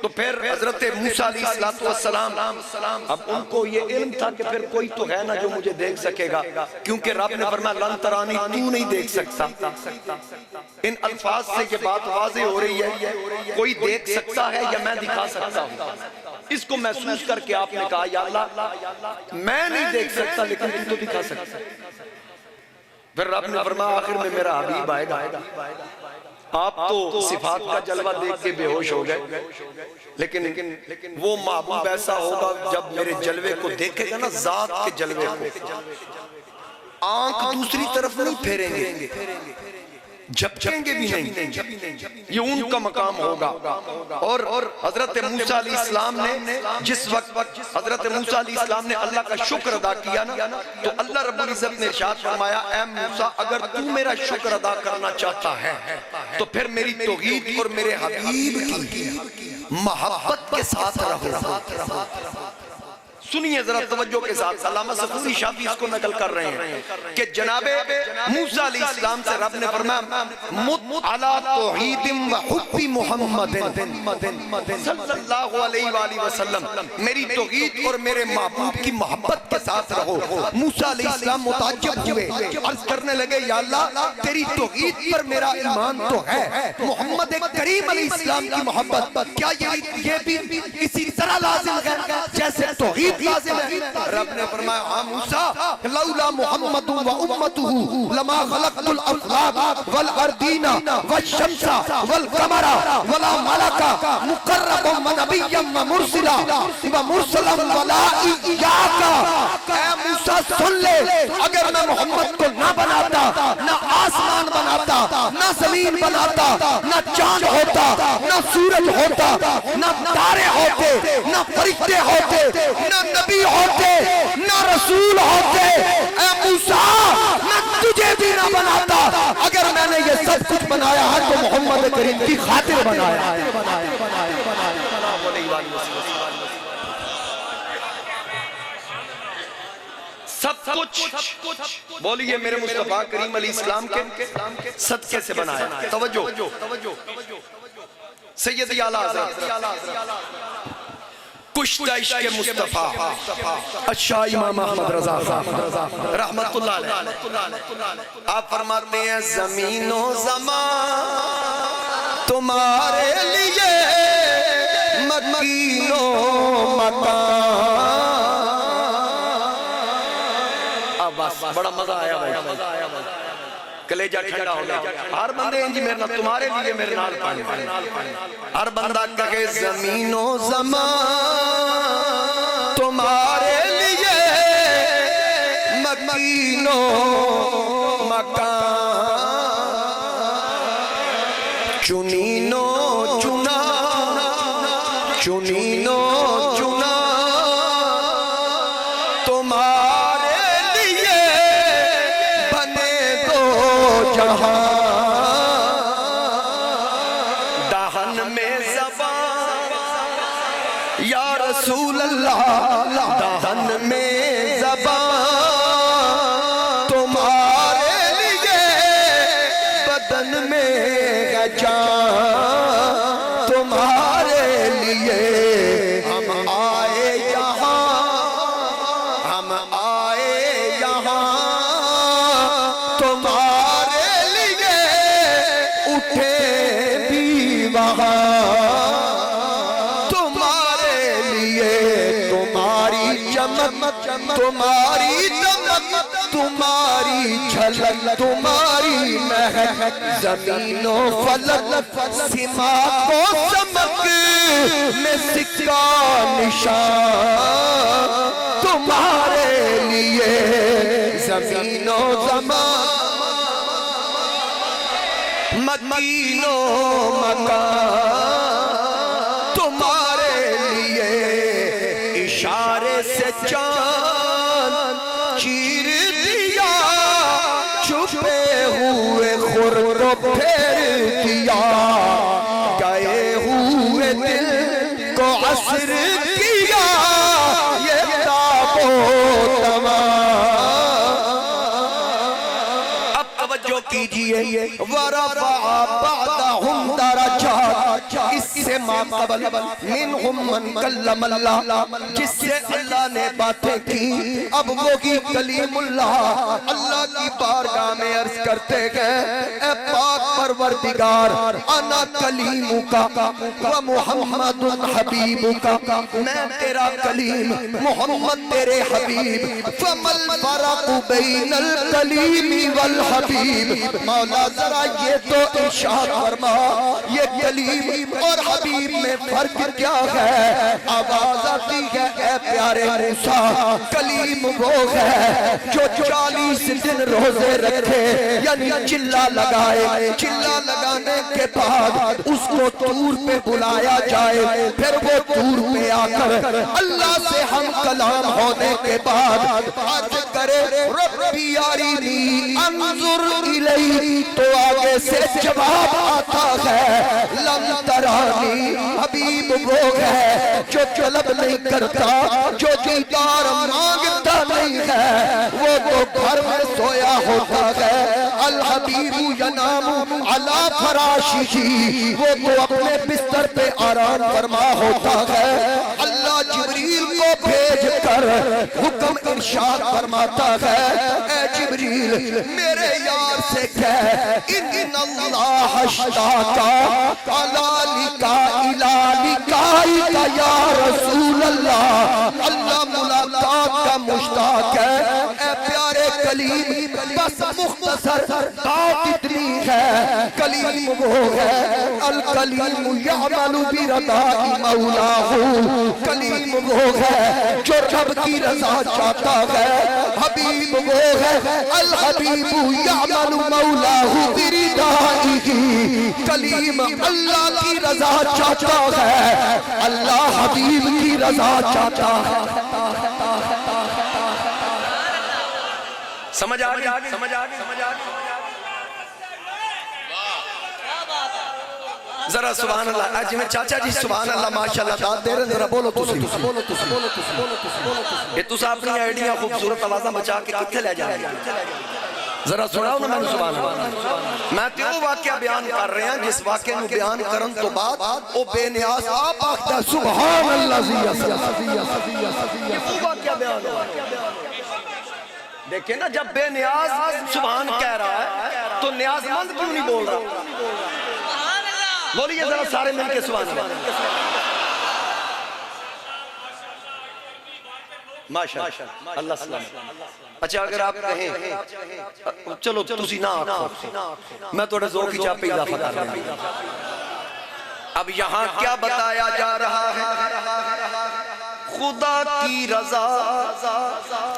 تو پھر حضرت موسیٰ علیہ السلام اب ان کو یہ علم تھا کہ پھر کوئی تو ہے نا جو مجھے دیکھ سکے گا، کیونکہ رب نے فرمایا لن ترانی، تو نہیں دیکھ سکتا۔ ان الفاظ سے یہ بات واضح ہو رہی ہے کوئی دیکھ سکتا ہے یا میں دکھا سکتا ہوں۔ اس کو محسوس کر کے آپ نے کہا یا اللہ میں نہیں دیکھ سکتا لیکن تو دکھا سکتا۔ پھر رب نے فرمایا آخر میں میرا حبیب آئے گا، آپ تو صفات کا جلوہ دیکھ کے بے ہوش ہو گئے، لیکن وہ محبوب ایسا ہوگا جب میرے جلوے کو دیکھے گا نا، ذات کے جلوے کو، آنکھ دوسری طرف نہیں پھیریں گے، جھپکیں گے بھی نہیں، یہ ان کا مقام ہوگا۔ اور حضرت موسیٰ علیہ السلام نے جس وقت حضرت موسیٰ علیہ السلام نے اللہ کا شکر ادا کیا نا، تو اللہ رب العزت نے ارشاد فرمایا اے موسیٰ اگر تو میرا شکر ادا کرنا چاہتا ہے تو پھر میری توحید اور میرے حبیب کی محبت کے ساتھ رہو۔ سنیے ذرا توجہ کے ساتھ، علامہ سفوری شافعی اس کو نقل کر رہے ہیں کہ جناب موسیٰ علیہ السلام سے رب نے فرمایا مت علی توحید و حب محمد صلی اللہ علیہ وآلہ وسلم، میری توحید اور میرے محبوب کی محبت کے ساتھ رہو۔ موسیٰ علیہ السلام متعجب ہوئے، عرض کرنے لگے یا اللہ تیری توحید پر میرا ایمان تو ہے، محمد کریم علیہ السلام کی محبت کیا یہ بھی اسی طرح لازم ہے جیسے توحید لازم ہے؟ رب نے فرمایا ہاں موسیٰ لولا محمد و امتہ لما خلقت الافلاق والاردین والشمس والقمر ولا ملک مقرب و نبی و مرسلا ولا ایاک۔ اے موسیٰ سن لے، اگر میں محمد کو نہ بناتا، نہ آسمان بناتا، نہ زمین بناتا، نہ چاند ہوتا، نہ سورج ہوتا، نہ تارے ہوتے، نہ فرشتے ہوتے، نہ نبی ہوتے، نہ رسول ہوتے، اے موسیٰ میں تجھے بھی نہ بناتا، اگر میں نے یہ سب کچھ بنایا ہے تو محمد کریم کی خاطر بنایا ہے۔ سب کچھ بولیے میرے مصطفیٰ کریم علیہ السلام کے صدقے سے بنایا۔ توجہ سیدی اعلیٰ حضرت کشتہ عشق مصطفیٰ اچھا امام احمد رضا رحمت اللہ علیہ آپ فرماتے ہیں زمین و زمان تمہارے لیے مکین و مکان۔ اب بس بڑا مزہ آیا بھائی، کلیجہ ٹھنڈا ہو گیا، ہر بندے انجی میرے نال تمہارے لیے میرے نال پانی، ہر بندہ کہے زمین و زمان تمہارے لیے مکین و مکان، چنین و چنا، چنین و چنا تمہارے لیے بنے دو جہاں، دہن میں زبان یا رسول اللہ، دہن میں زبان تمہارے لیے بدن میں ہے جان، تمہارے لیے ہم آئے یہاں، ہم آئے یہاں تمہارے لیے، اٹھے بھی وہاں تمہارے لیے، تمہاری چمک، تمہاری دمک، تمہاری جھلک، تمہاری مہک، زمین و فلک سما کو سمک میں سکہ نشان تمہارے لیے زمین و زمان مکین و مکان تمہارے لیے اشارے سے چاند چیر دیا چھپے ہوئے خور کو پھیر دیا گئے ہوئے دل کو عصر کیا یہ تاب و تمام اب توجہ کیجئے وَرَفَعَ بَعْدَهُمْ دَرَجَاتٍ اس سے ما قبل منہم من کلم اللہ جس سے اللہ نے باتیں کی اب وہی کلیم اللہ اللہ کی بارگاہ میں عرض کرتے گئے اے پاک پروردگار انا کلیمک و محمد حبیبک میں تیرا کلیم محمد تیرے حبیب فَمَا الْفَرَقُ بَيْنَ الْكَلِيمِ وَالْحَبِيبِ مولا ذرا یہ تو ارشاد فرما یہ کلیم اور حبیب میں فرق کیا ہے آواز آتی ہے اے پیارے موسیٰ کلیم وہ ہے جو 40 دن روزے رکھے یعنی چلا لگائے چلا لگانے کے بعد اس کو طور پہ بلایا جائے پھر وہ طور پہ آ کر اللہ سے ہم کلام ہونے کے بعد عرض کرے ربی ارینی انظر الیہ تو آگے سے جواب آتا ہے لم ترانی حبیب وہ ہے جو طلب نہیں کرتا جو دیدار مانگتا نہیں ہے وہ تو گھر میں سویا ہوتا ہے الحبیب ینام علی فراشی وہ تو اپنے بستر پہ آرام فرما ہوتا ہے اللہ جبریل کو بھیج کر حکم ارشاد فرماتا ہے اے جبریل میرے یار سے کہہ ان اللہ اشتاقا علالکا الالکائکا یا رسول اللہ اللہ ملاقات کا مشتاق ہے اے پیارے کلیم بس مختصر بات اتنی ہے کلیم وہ ہے الکلیم یعمل برضاء مولاہ کلیم وہ ہے جو رب کی رضا چاہتا ہے حبیب وہ ہے الحبیب یعمل مولاہ برضائہ کلیم اللہ کی رضا چاہتا ہے اللہ حبیب کی رضا چاہتا ہے سمجھ آگئی ذرا سبحان اللہ آج میں چاچا جی سبحان اللہ ماشاءاللہ داد دے رہے ذرا بولو تسی یہ تسا اپنی آئیڈیاں خوبصورت آوازہ بچا کے کتھے لے جائے ذرا سناؤ نا میں سبحان اللہ میں تیوں واقعہ بیان کر رہے ہیں جس واقعہ نو بیان کرن تو بعد او بے نیاز آپ آختا سبحان اللہ یہ وہ واقعہ بیان ہوا دیکھیں نا جب بے نیاز سبحان کہہ رہا ہے تو نیاز مند کیوں نہیں بول رہا بولیے ذرا سارے مل کے سبحان اللہ ماشاءاللہ اللہ سلام اچھا اگر آپ کہیں چلو تسی نہ آکھو میں توڑے ذوق کی چاہ پہ اضافہ کر رہا ہوں اب یہاں کیا بتایا جا رہا ہے خدا کی رضا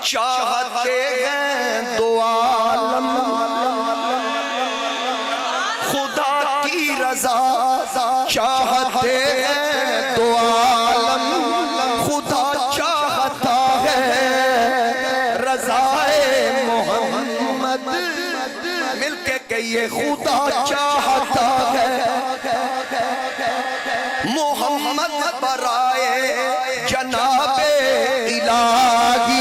چاہتے ہیں دو عالم خدا کی رضا چاہتے ہیں دو عالم خدا چاہتا ہے رضائے محمد مل کے کہیے خدا چاہتا ہے محمد برائے جناب الہی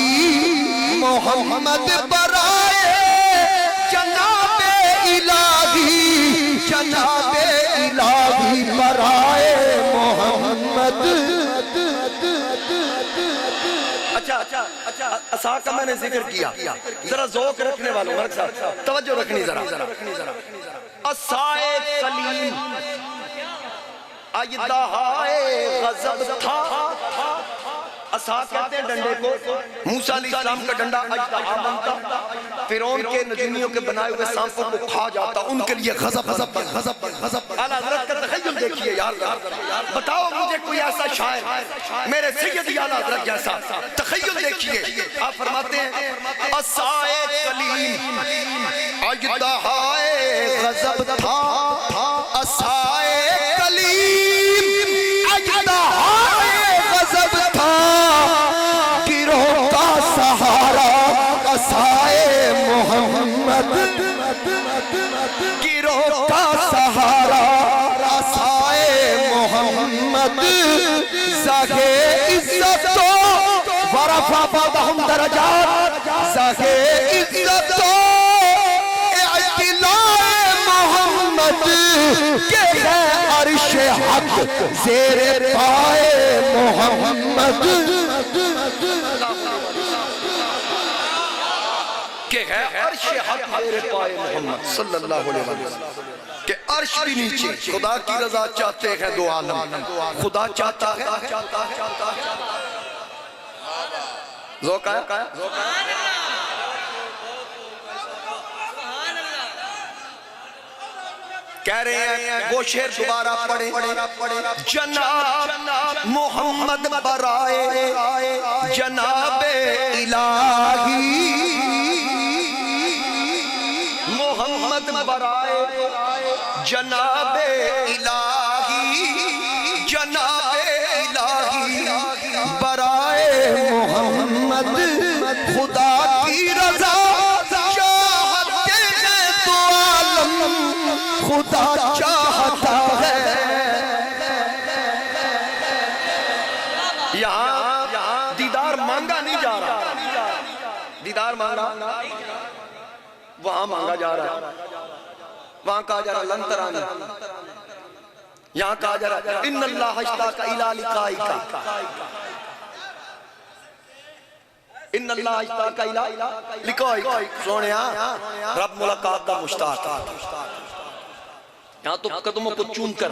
محمد برائے جناب الہی جناب الہی برائے محمد اچھا اسا کا میں نے ذکر کیا ذرا ذوق رکھنے والوں مرک صاحب توجہ رکھنی ذرا اسائے کلیم آئیدہائے غضب تھا عصا کہتے ہیں ڈنڈے کو، موسیٰ علیہ السلام کا ڈنڈا اژدہا بنتا، فرعون کے نجومیوں کے بنائے ہوئے سانپوں کو کھا جاتا، ان کے لیے غضب اعلیٰ حضرت کا تخیل دیکھیے یار، بتاؤ مجھے کوئی ایسا شاعر میرے سیدی اعلیٰ حضرت جیسا، تخیل دیکھیے۔ آپ فرماتے ہیں عصائے کلیم اژدہائے غضب تھا، عصائے کلیم اژدہائے غضب تھا، گروہ کا سہارا عصائے محمد، گروہ کا سہارا عصائے محمد، زاہے عزت و ورفع بعضهم درجات، زاہے عزت و اعتلاء محمد کے ہے عرش حق زیر پائے محمد، کہ ہے عرش حق زیر پائے محمد صلی اللہ علیہ وسلم، کہ عرش بھی نیچے، خدا کی رضا چاہتے ہیں دو عالم، خدا چاہتا ہے ذوق آیا؟ کہہ رہے ہیں وہ شعر دوبارہ پڑھیں، جناب محمد برائے جناب الہی، محمد برائے جناب الہی، جناب الہی برائے محمد، خدا کی رضا چاہتے ہیں تو عالم خدا چاہتا ہے۔ یہاں دیدار مانگا نہیں جا رہا، دیدار مانگا وہاں مانگا جا رہا ہے، وہاں کہا جا رہا لن ترانی، یہاں کہا جا رہا ان اللہ اشتاق الی لقائک، ان اللہ اشتاق الی لقائک، سونیا رب ملاقات دا مشتاق، یہاں تو قدموں کو چوم کر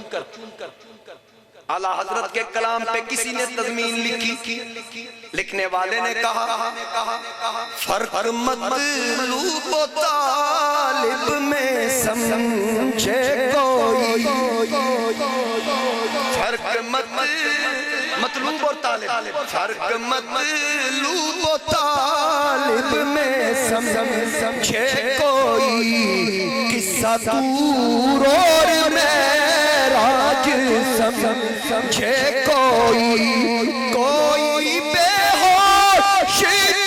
اعلیٰ حضرت کے کلام پہ کسی نے تضمین لکھی، لکھنے والے نے کہا فرق مطلوب و طالب میں سمجھے کوئی، فرق مطلوب اور طالب، فرق مطلوب و طالب میں سمجھے کوئی، قصہ طور اور معراج سمجھے کوئی بے ہوش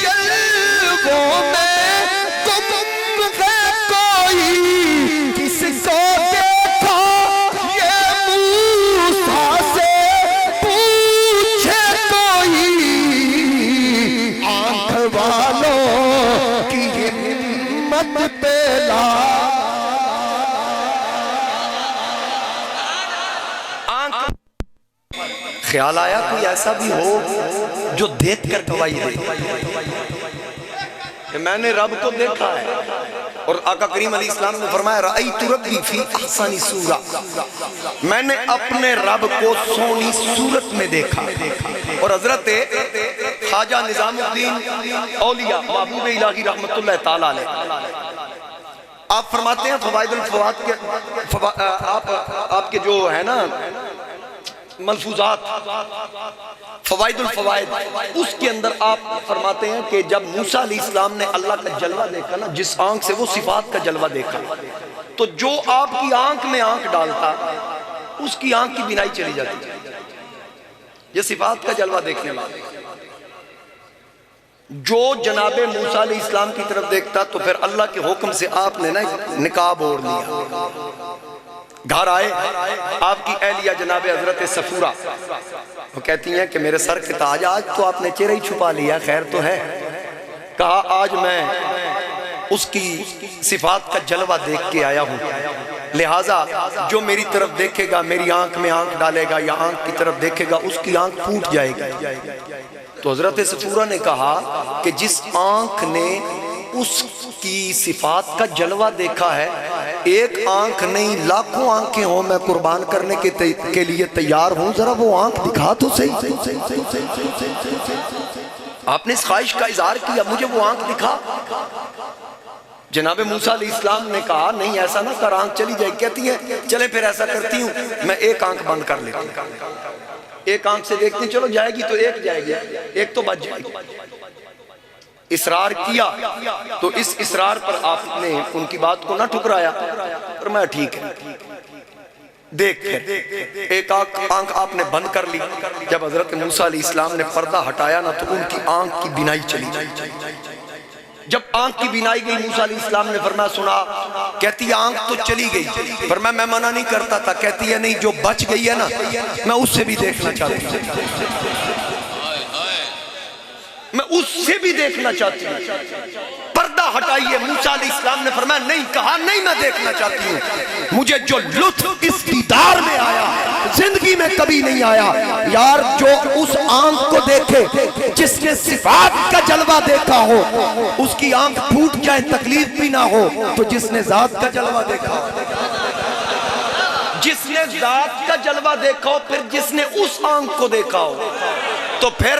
جلووں میں گم ہے کوئی، کس کو دیکھا یہ موسیٰ سے پوچھے کوئی، آنکھ والوں کی ہمت پہ لا، خیال آیا کوئی ایسا بھی ہو جو دیکھ کر گواہی دے کہ میں نے رب کو دیکھا ہے، اور آقا کریم علیہ السلام نے فرمایا رأیت ربی فی احسن صورہ، میں نے اپنے رب کو سونی صورت میں دیکھا۔ اور حضرت خواجہ نظام الدین اولیاء محبوب الہی رحمت اللہ تعالیٰ علیہ آپ فرماتے ہیں فوائد الفوائد کے آپ کے جو ہے نا ملفوظات فوائد الفوائد، اس کے اندر آپ فرماتے ہیں کہ جب موسیٰ علیہ السلام نے اللہ کا جلوہ دیکھا نا، جس آنکھ سے وہ صفات کا جلوہ دیکھا، تو جو آپ کی آنکھ میں آنکھ ڈالتا اس کی آنکھ کی بینائی چلی جاتی، یہ صفات کا جلوہ دیکھنے والا، جو جناب موسیٰ علیہ السلام کی طرف دیکھتا تو پھر اللہ کے حکم سے آپ نے نا نقاب اوڑھ لیا، گھر آئے آپ کی اہلیہ جناب حضرت صفورہ، وہ کہتی ہیں کہ میرے سر کے تاج، آج تو آپ نے چہرہ ہی چھپا لیا، خیر تو ہے، کہا آج میں اس کی صفات کا جلوہ دیکھ کے آیا ہوں، لہٰذا جو میری طرف دیکھے گا، میری آنکھ میں آنکھ ڈالے گا یا آنکھ کی طرف دیکھے گا، اس کی آنکھ پھوٹ جائے گی۔ تو حضرت صفورہ نے کہا کہ جس آنکھ نے اس کی صفات کا جلوہ دیکھا ہے ایک آنکھ نہیں لاکھوں آنکھیں ہوں میں قربان کرنے کے لیے تیار ہوں، ذرا وہ آنکھ دکھا تو صحیح۔ آپ نے اس خواہش کا اظہار کیا، مجھے وہ آنکھ دکھا۔ جناب موسیٰ علیہ السلام نے کہا نہیں ایسا نہ کر، آنکھ چلی جائے۔ کہتی ہے چلے پھر ایسا کرتی ہوں، میں ایک آنکھ بند کر لیتی ہوں، ایک آنکھ سے دیکھتی چلو جائے گی تو ایک جائے گی، ایک تو بچ جائے گی۔ اصرار کیا تو اس اصرار پر آپ نے ان کی بات کو نہ ٹھکرایا، فرمایا ٹھیک ہے دیکھ کر۔ ایک آنکھ آپ نے بند کر لی۔ جب حضرت موسیٰ علیہ السلام نے پردہ ہٹایا نا تو ان کی آنکھ کی بینائی چلی جائے۔ جب آنکھ کی بینائی گئی موسیٰ علیہ السلام نے فرمایا سنا، کہتی ہے آنکھ تو چلی گئی، فرمایا میں منع نہیں کرتا تھا، کہتی ہے نہیں جو بچ گئی ہے نا میں اس سے بھی دیکھنا چاہتی ہوں، میں اس سے بھی دیکھنا چاہتی ہوں۔ پردہ ہٹائیے، موسیٰ علیہ السلام نے فرمایا نہیں، کہا نہیں میں دیکھنا چاہتی ہوں، مجھے جو لطف اس دیدار میں آیا زندگی میں کبھی نہیں آیا۔ یار جو اس آنکھ کو دیکھے جس نے صفات کا جلوہ دیکھا ہو، اس کی آنکھ پھوٹ جائے تکلیف بھی نہ ہو، تو جس نے ذات کا جلوہ دیکھا ہو، جس نے ذات کا جلوہ دیکھا ہو، پھر جس نے اس آنکھ کو دیکھا ہو، تو پھر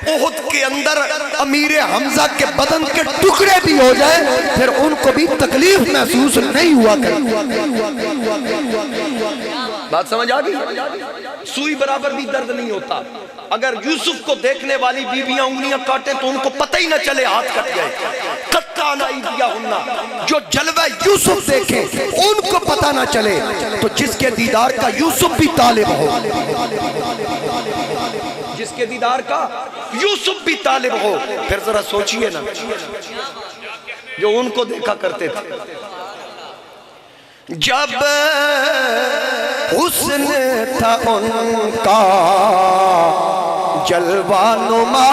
احد کے اندر امیر حمزہ کے بدن کے ٹکڑے بھی ہو جائیں پھر ان کو بھی تکلیف محسوس نہیں ہوا کرتی۔ بات سمجھ آگئی؟ سوئی برابر بھی درد نہیں ہوتا۔ اگر یوسف کو دیکھنے والی بیویاں انگلیاں کاٹیں تو ان کو پتہ ہی نہ چلے ہاتھ کٹ گئے۔ قطعن ایدیہن، جو جلوہ یوسف دیکھیں ان کو پتہ نہ چلے، تو جس کے دیدار کا یوسف بھی طالب ہو، جس کے دیدار کا یوسف بھی طالب ہو، پھر ذرا سوچئے نا جو ان کو دیکھا کرتے تھے۔ جب حسن تھا ان کا جلوہ نما،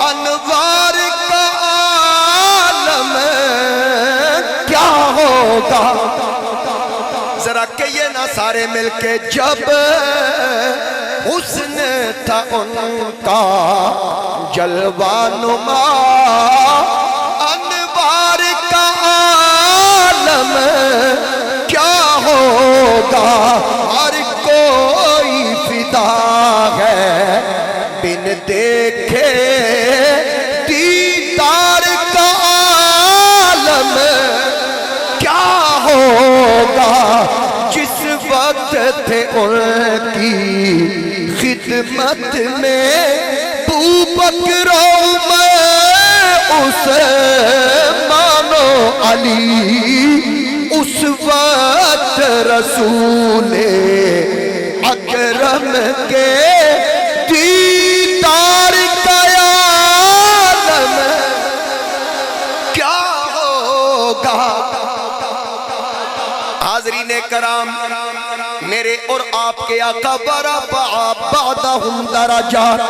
انوار کا عالم کیا ہوگا، ذرا کہیے نا سارے مل کے، جب حسن تھا ان کا جلوہ نما، انوار کا عالم کیا ہوگا، ہر کوئی فدا ہے بن دیکھے دیدار کا عالم کیا ہوگا، جس وقت تھے ان کی خدمت میں بکر و عثمان و علی، اس وقت رسول اکرم کے دیدار کا عالم کیا ہوگا۔ حاضرین کرام، میرے اور آپ کے آقا برفع بعدہم درجات،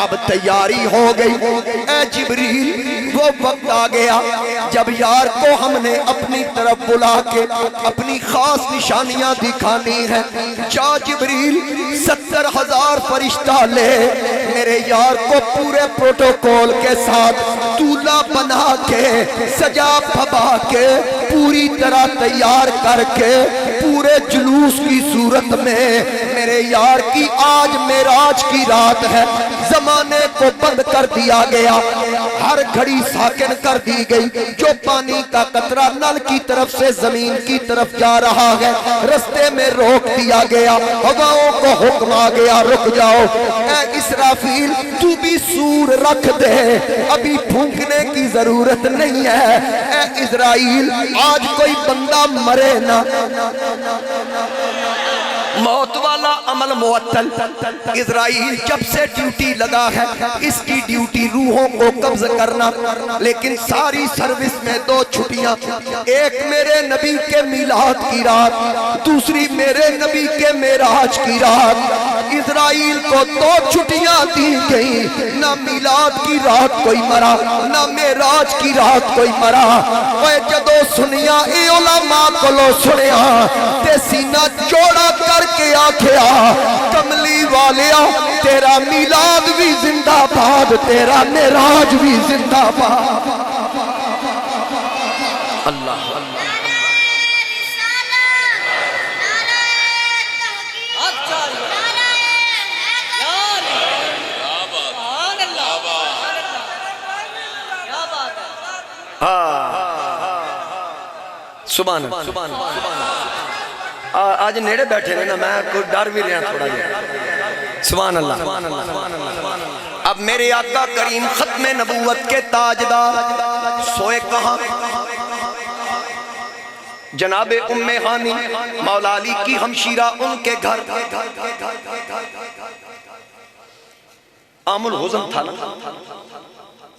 اب تیاری ہو گئی۔ اے جبریل وہ وقت آ گیا جب یار کو ہم نے اپنی طرف بلا کے اپنی خاص نشانیاں دکھانی ہیں۔ جا جبریل 70,000 فرشتہ لے، میرے یار کو پورے پروٹوکول کے ساتھ دولہا بنا کے سجا پھبا کے پوری طرح تیار کر کے پورے جلوس کی صورت میں میرے یار کی آج معراج کی رات ہے، زمانے کو بند کر دیا گیا، ہر گھڑی ساکن کر دی گئی، جو پانی کا قطرہ نل کی طرف سے زمین کی طرف جا رہا ہے رستے میں روک دیا گیا، ہواؤں کو حکم آ گیا رک جاؤ، اے اسرافیل تو بھی سور رکھ دے، ابھی پھونکنے کی ضرورت نہیں ہے، اے اسرائیل آج کوئی بندہ مرے نہ، موت والا عمل معطل۔ اسرائیل جب سے ڈیوٹی لگا ہے، اس کی ڈیوٹی روحوں کو قبض کرنا، لیکن ساری سروس میں 2 چھٹیاں، ایک میرے نبی کے میلاد کی رات، دوسری میرے نبی کے معراج کی رات۔ اسرائیل کو 2 چھٹیاں دی گئی، نہ میلاد کی رات کوئی مرا، نہ معراج کی رات کوئی مرا۔ اے جدو سنیا اے علماء کلو سنیا تے سینہ جوڑا کر کے آکھیا، کملی والیا تیرا میلاد بھی زندہ باد، تیرا معراج بھی زندہ باد۔ اللہ سبحان اللہ، آج نیڑے بیٹھے رہے نا، میں کوئی ڈر بھی رہا تھوڑا جا۔ سبحان اللہ۔ اب میرے آقا کریم ختم نبوت کے تاجدار سوئے کہاں؟ جناب ام ہانی مولا علی کی ہمشیرہ ان کے گھر۔ عام الحزن تھا نا،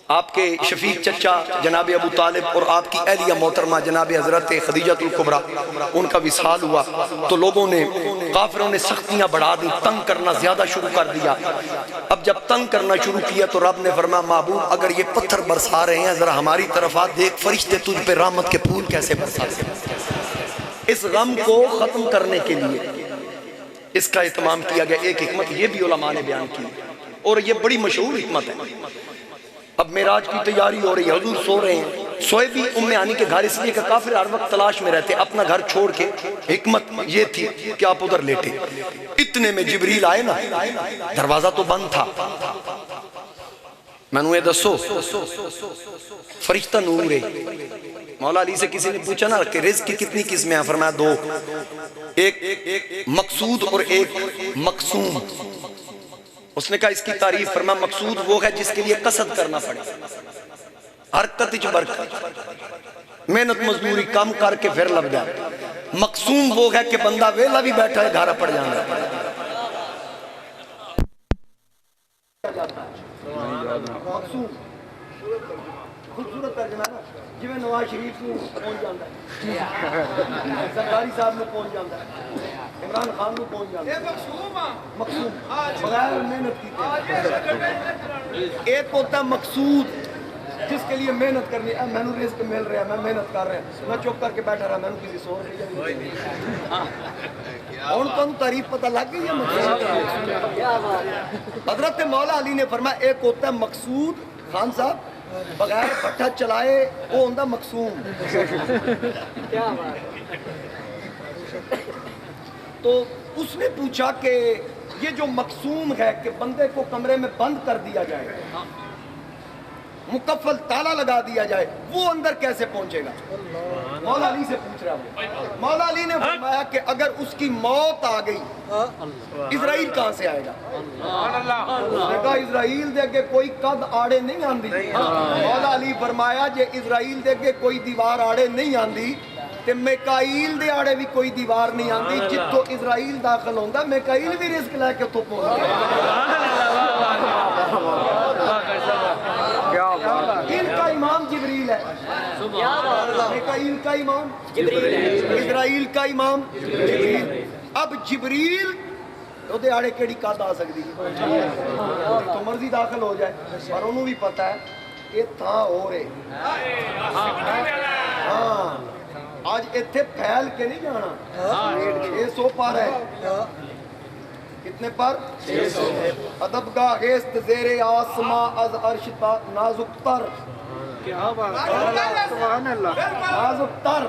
آپ کے شفیق چچا جناب ابو طالب اور آپ کی اہلیہ محترمہ جناب حضرت خدیجہ الکبریٰ، ان کا وصال ہوا تو لوگوں نے، کافروں نے سختیاں بڑھا دی، تنگ کرنا زیادہ شروع کر دیا۔ اب جب تنگ کرنا شروع کیا تو رب نے فرمایا محبوب اگر یہ پتھر برسا رہے ہیں ذرا ہماری طرف آ، دیکھ فرشتے تجھ پہ رحمت کے پھول کیسے برساتے ہیں۔ اس غم کو ختم کرنے کے لیے اس کا اہتمام کیا گیا۔ ایک حکمت یہ بھی علماء نے بیان کی اور یہ بڑی مشہور حکمت ہے۔ اب معراج کی تیاری ہو رہی ہے، حضور سو رہے ہیں، سوئے بھی ام ہانی کے گھر، اس لیے کہ کافر ہر وقت تلاش میں رہتے، اپنا گھر چھوڑ کے۔ حکمت یہ تھی کہ آپ ادھر لیٹے، اتنے میں جبریل آئے نا، دروازہ تو بند تھا۔ میں نے دسو فرشتہ نور ہے۔ مولا علی سے کسی نے پوچھا نا کہ رزق کی کتنی قسمیں ہیں؟ فرمایا دو، ایک مقصود اور ایک مقسوم۔ اس نے کہا اس کی تعریف فرمایا مقصود وہ ہے جس کے لیے قصد کرنا پڑے، حرکت وچ برکت، محنت مزدوری کم کر کے پھر لگ جائے۔ مقسوم وہ ہے کہ بندہ ویلا بھی بیٹھا ہے گھر پڑ جانا ہے۔ مقسوم خوبصورت ترجمہ ہے نا، جی میں نواز شریف کو پہنچ جاتا ہے، سرکاری صاحب میں پہنچ جاتا ہے، عمران خان کو پہنچ جاتا ہے۔ مقصود بغیر محنت کی، ایک ہوتا ہے مقصود جس کے لیے محنت کرنی ہے، میں نے رزق مل رہا ہے، میں محنت کر رہا ہوں، میں چپ کر کے بیٹھا رہا، میں نے کسی سور نہیں اور تو تعریف پتہ لگ گئی ہے۔ حضرت مولا علی نے فرمایا ایک ہوتا ہے مقصود، خان صاحب بغیر بھٹا چلائے وہ ہوتا مقسوم۔ تو اس نے پوچھا کہ یہ جو مقسوم ہے کہ بندے کو کمرے میں بند کر دیا جائے، مکفل تالا لگا دیا جائے، وہ اندر کیسے پہنچے گا؟ مولا علی سے پوچھ رہا ہوں۔ مولا علی نے فرمایا کہ اگر اس کی موت آ گئی اسرائیل کہاں سے آئے گا؟ اس نے کہا اسرائیل دے کے کوئی قد آڑے نہیں آندی۔ مولا علی فرمایا جے اسرائیل دے کے کوئی دیوار آڑے نہیں آندی تے میکائیل دے آڑے بھی کوئی دیوار نہیں آندی، جتوں اسرائیل داخل ہوندا میکائیل بھی رزق لے کے اتوں پہنچ گیا۔ ان کا امام جبریل ہے، میکائیل کا امام جبریل ہے، اسرائیل کا امام جبریل۔ اب جبریل دے آڑے کیڑی قد آ سکتی تو مرضی داخل ہو جائے، پر انہوں بھی پتا ہے یہ تھا ہو رہے۔ ہاں آج اتھے پھیل کے نہیں جانا، 600 پر ہے، کتنے پر؟ 600۔ ادب گاہ غیست زیر آسماں از عرش نازک تر، نازک تر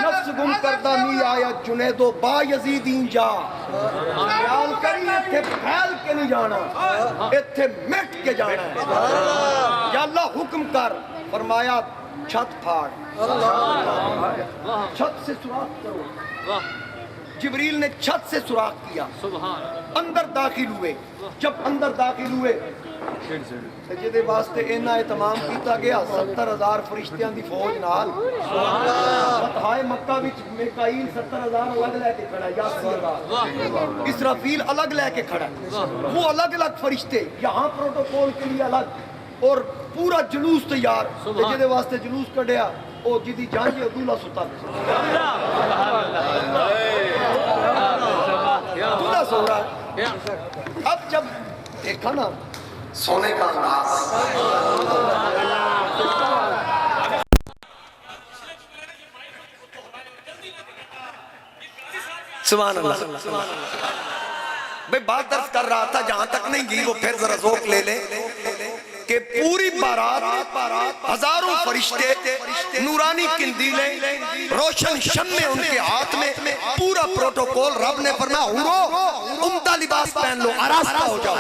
نفس گم کردہ نہیں آیا جنید و با یزیدین جا۔ خیال کری اتھے پھیل کے نہیں جانا، اتھے مٹ کے جانا ہے۔ یا اللہ حکم کر، فرمایا چھت پھاڑ، چھت سے سوراخ کرو۔ جبریل نے چھت سے سوراخ کیا، اندر داخل ہوئے۔ جب اندر داخل ہوئے سجدے واسطے اینا اہتمام کیتا گیا، 70,000 فرشتیاں دی فوج نال۔ فتحائے مکہ وچ میکائیل 70,000 الگ لے کے کھڑا ہے، 80,000 اسرافیل الگ لے کے کھڑا ہے، وہ الگ الگ فرشتے یہاں پروٹوکول کے لیے الگ، اور پورا جلوس تیار۔ سجدے واسطے جلوس کڈیا، او جدی جانجی عبداللہ ستا عبداللہ سو رہا ہے۔ اب جب دیکھا نا سونے کا انداز، سبحان اللہ۔ بھئی بات درس کر رہا تھا، جہاں تک نہیں گئی وہ پھر ذرا ذوق لے لے کہ پوری بارات ہزاروں فرشتے، نورانی قندیلیں، روشن شمع ان کے ہاتھ میں، پورا پروٹوکول۔ رب نے فرمایا حورو عمدہ لباس پہن لو، آراستہ ہو جاؤ۔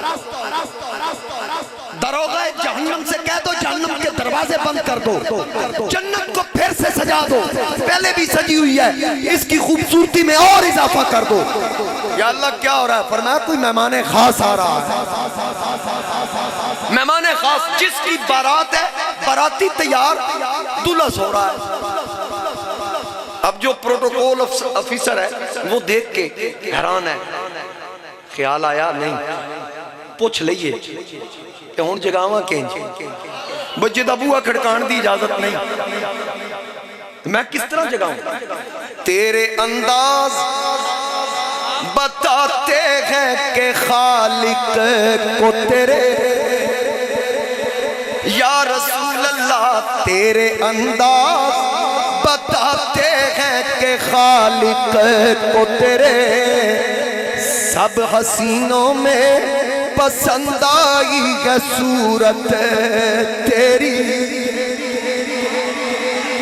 دروغہ جہنم سے کہہ دو جہنم کے دروازے بند کر دو، جنت کو پھر سے سجا دو، پہلے بھی سجی ہوئی ہے، اس کی خوبصورتی میں اور اضافہ کر دو۔ یا اللہ کیا ہو رہا ہے؟ فرمایا کوئی مہمان خاص آ رہا ہے، مہمان خاص جس کی بارات ہے، باراتی تیار، دلہا سو رہا ہے۔ اب جو پروٹوکول افیسر ہے وہ دیکھ کے حیران ہے، خیال آیا نہیں پوچھ لئیے کہ ہون جگاواں کہیں بجے دا بوہ کھڑکان دی اجازت نہیں، میں کس طرح جگاؤں؟ تیرے انداز بتاتے ہیں کہ خالق کو تیرے، یا رسول اللہ تیرے انداز بتاتے ہیں کہ خالق کو تیرے، سب حسینوں میں پسند آئی ہے صورت تیری۔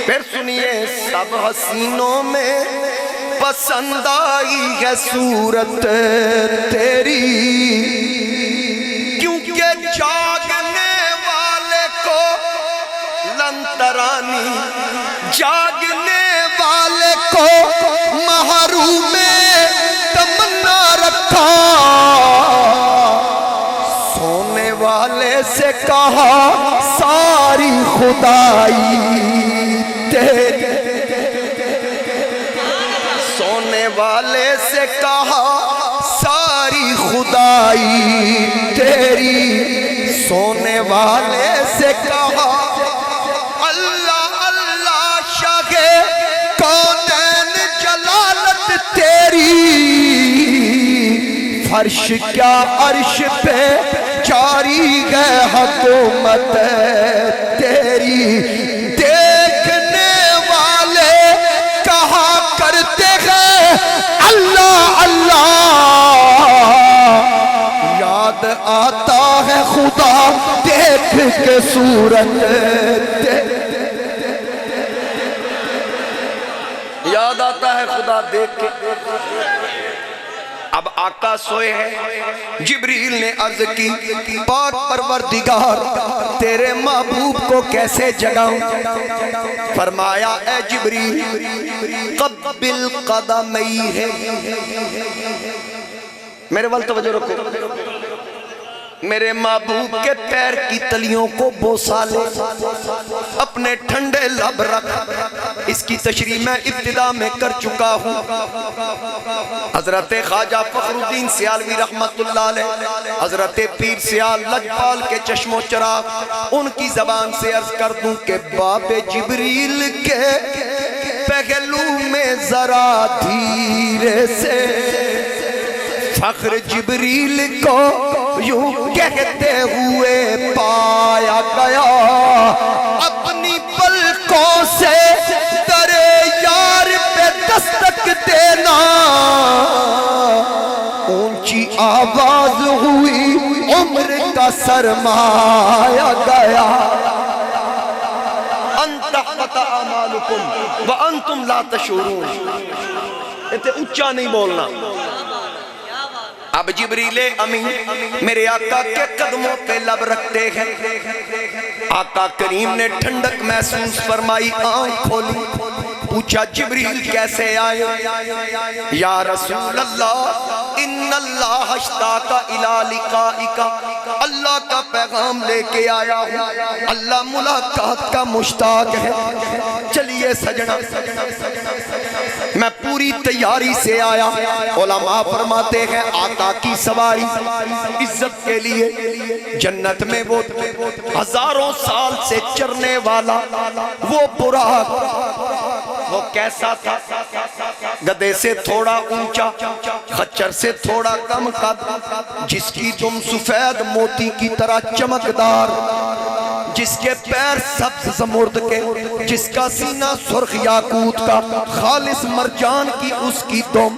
پھر سنیے، سب حسینوں میں پسند آئی ہے صورت تیری، کیونکہ جاگنے والے کو لنترانی، جاگنے والے کو محروم تمنا رکھا، سونے والے سے کہا ساری خدائی تیری، سونے والے سے کہا ساری خدائی تیری، سونے والے سے کہا اللہ اللہ شاہ کونین جلالت تیری، فرش کیا عرش پہ جاری ہے حکومت تیری، دیکھنے والے کہا کرتے ہیں اللہ اللہ، یاد آتا ہے خدا دیکھ کے صورت تیری، یاد آتا ہے خدا دیکھ کے۔ اب آقا سوئے ہیں، جبریل نے عرض کی پاک پروردگار تیرے محبوب کو کیسے جگاؤں؟ فرمایا اے جبریل قبل قدمی ہے، میرے وال توجہ رکھو، میرے محبوب کے پیر کی تلیوں کو بوسا لے، اپنے ٹھنڈے لب رکھ۔ اس کی تشریح میں ابتدا میں کر چکا ہوں۔ حضرت خواجہ فخر الدین سیالوی رحمت اللہ علیہ، حضرت پیر سیال لجپال کے چشم و چراغ، ان کی زبان سے عرض کر دوں کہ باب جبریل کے پہلو میں ذرا دھیرے سے فخر جبریل کو یوں کہتے ہوئے پایا گیا، اپنی پلکوں سے در یار پہ دستک دینا، اونچی آواز ہوئی عمر کا سرمایا گیا، انت قطع اعمالکم وانتم لا تشعرون، اتنے اونچا نہیں بولنا۔ اب جبریل امین میرے آقا کے قدموں پہ لب رکھتے ہیں، آقا کریم نے ٹھنڈک محسوس فرمائی، آنکھ کھولی، پوچھا جبریل کیسے آئے؟ یا رسول اللہ ان اللہ اشتاق الی لقائک، اللہ کا پیغام لے کے آیا ہوں، اللہ ملاقات کا مشتاق ہے۔ چلیے سجنا میں پوری تیاری سے آیا، علماء فرماتے ہیں آقا کی سواری عزت کے لیے جنت میں وہ ہزاروں سال سے چرنے والا وہ براق، وہ کیسا تھا؟ گدے سے تھوڑا اونچا، خچر سے تھوڑا کم قد، جس کی دم سفید موتی کی طرح چمکدار، جس کے پیر سبز زمرد کے، جس کا سینہ سرخ یاقوت کا، خالص مرجان کی اس کی دم،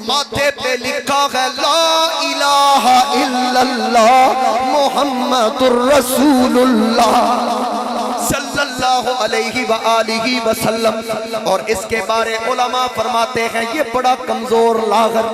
ماتھے پہ لکھا ہے لا الہ الا اللہ محمد الرسول اللہ صلی اللہ علیہ وآلہ وسلم۔ اور اس کے بارے علماء فرماتے ہیں یہ بڑا کمزور لاغر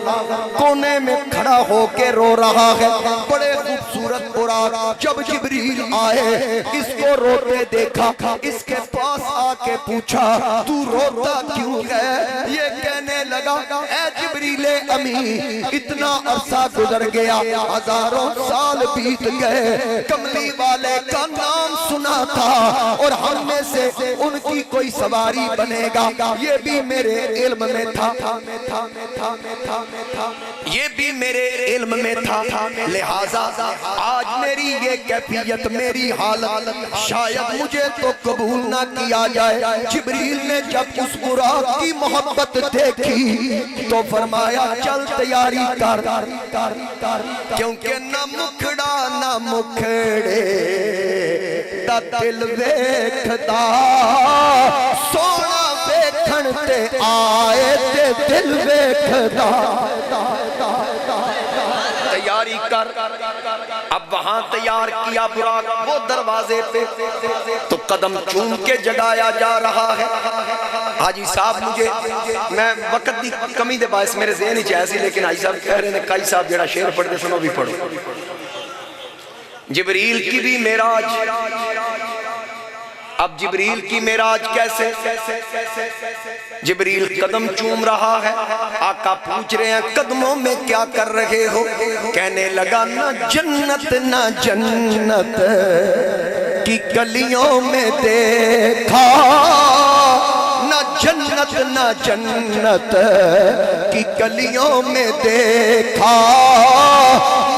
کونے میں کھڑا ہو کے رو رہا ہے، بڑے خوبصورت خوبصورت براق جب جبریل آئے اس کو روتے دیکھا، اس کے پاس آ کے پوچھا تو روتا کیوں ہے؟ یہ کہنے لگا اے جبریل امی اتنا عرصہ گزر گیا، ہزاروں سال بیت گئے، کملی والے کا نام سنا تھا اور ہم میں سے ان کی کوئی سواری بنے گا، یہ بھی میرے علم میں تھا، یہ بھی میرے علم میں تھا، لہٰذا آج میری یہ کیفیت میری حالت شاید مجھے تو قبول نہ کیا جائے۔ جبریل نے جب اس براق کی محبت دیکھی تو فرمایا چل تیاری کر، کیونکہ نہ مکھڑا نہ مکھڑے دا دل ویکھدا، سونا ویکھن تے آئے تے دل ویکھدا۔ تیاری کر، اب وہاں تیار کیا براق، وہ دروازے پہ تو قدم چوم کے جگایا جا رہا ہے۔ حاجی صاحب مجھے میں وقت دی کمی دے باعث میرے ذہن ہی چاہیے، لیکن حاجی صاحب کہہ رہے ہیں کئی صاحب جڑا شعر پڑھ دے سنو بھی پڑھو۔ جبریل کی بھی معراج، اب جبریل کی معراج کیسے؟ جبریل قدم چوم رہا ہے، آقا پوچھ رہے ہیں قدموں میں کیا کر رہے ہو؟ کہنے لگا نہ جنت نہ جنت کی گلیوں میں دیکھا، نہ جنت نہ جنت کی گلیوں میں دیکھا،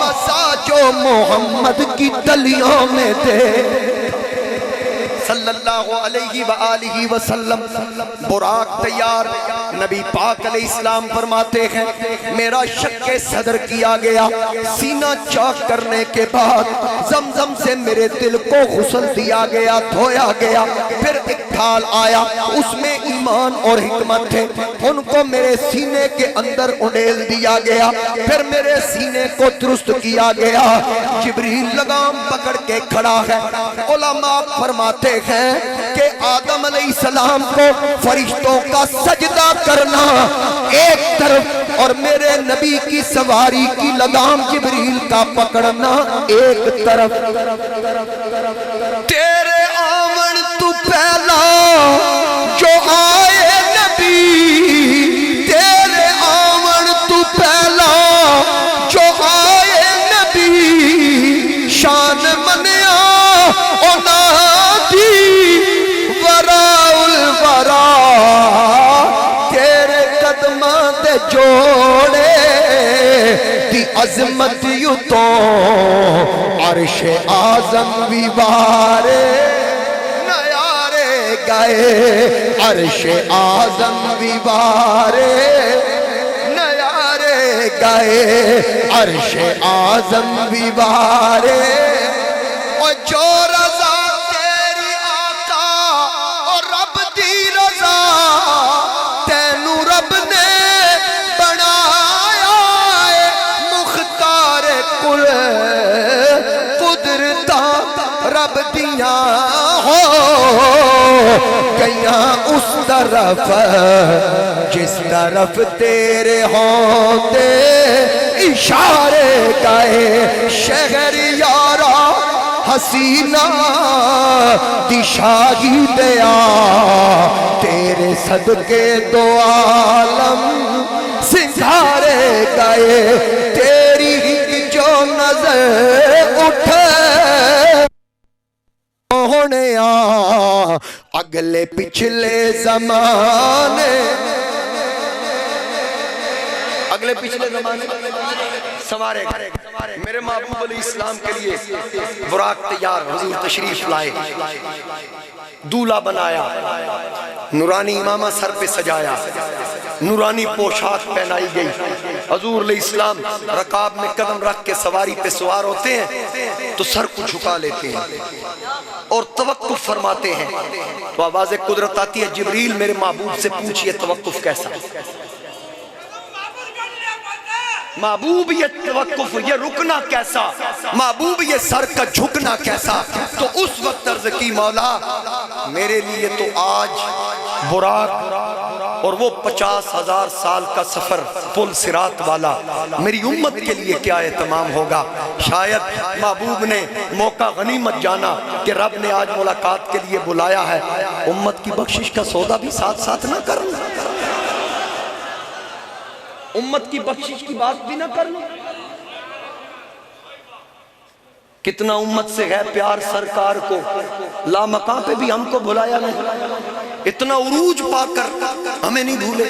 مساجو محمد کی تلیوں میں دیکھا صلی اللہ علیہ وآلہ وسلم۔ براق تیار، نبی پاک علیہ السلام فرماتے ہیں میرا شق صدر کیا گیا، سینہ چاک کرنے کے بعد زمزم سے میرے دل کو غسل دیا گیا، دھویا گیا، پھر ایک ڈھال آیا اس میں ایمان اور حکمت تھے، ان کو میرے سینے کے اندر انڈیل دیا گیا، پھر میرے سینے کو درست کیا گیا۔ جبریل لگام پکڑ کے کھڑا ہے، علماء فرماتے ہیں کہ آدم علیہ السلام کو فرشتوں کا سجدہ کرنا ایک طرف اور میرے نبی کی سواری کی لگام جبریل کا پکڑنا ایک طرف۔ تیرے آمن تو پہلا جو آئے نبی، تیرے آمن تو پہلا جو آئے نبی، شان منیا تیرے قدماں دے جوڑے دی عظمت یوں تو عرش اعظم بھی بارے نیارے گئے، عرش اعظم بھی بارے نیارے گئے، عرش اعظم بھی بارے۔ اور جو رضا تیری آقا اور رب دی رضا، تینو رب نے بنایا ہے مختار کل، قدرتا رب دیاں ہو گیاں اس طرف جس طرف تیرے ہوتے اشارے گئے۔ شہر یارا حسینہ دی شاہی دیا، تیرے صدقے دو عالم سنگھارے گئے، تیری ہی جو نظر اٹھے ہونے اگلے پچھلے زمانے، اگلے پچھلے زمانے سوارے گئے۔ میرے محبوب علیہ السلام کے لیے براق تیار، حضور تشریف لائے، دولہا بنایا، نورانی امامہ سر پہ سجایا، نورانی پوشاک پہنائی گئی۔ حضور علیہ السلام رکاب میں قدم رکھ کے سواری پہ سوار ہوتے ہیں تو سر کو جھکا لیتے ہیں اور توقف فرماتے ہیں، تو آواز قدرت آتی ہے جبریل میرے محبوب سے پوچھئے توقف کیسا؟ محبوب یہ توقف، یہ رکنا کیسا؟ محبوب یہ سر کا جھکنا کیسا؟ تو اس وقت عرض کی مولا میرے لیے تو آج براق اور وہ 50,000 سال کا سفر پل صراط والا میری امت کے لیے کیا اہتمام ہوگا۔ شاید محبوب نے موقع غنیمت جانا کہ رب نے آج ملاقات کے لیے بلایا ہے، امت کی بخشش کا سودا بھی ساتھ ساتھ نہ کر لوں، امت کی بخشش کی بات بھی نہ کر لوں۔ کتنا امت سے ہے پیار سرکار کو، لامقام پہ بھی ہم کو بلایا نہیں، اتنا عروج پا کر ہمیں نہیں بھولے۔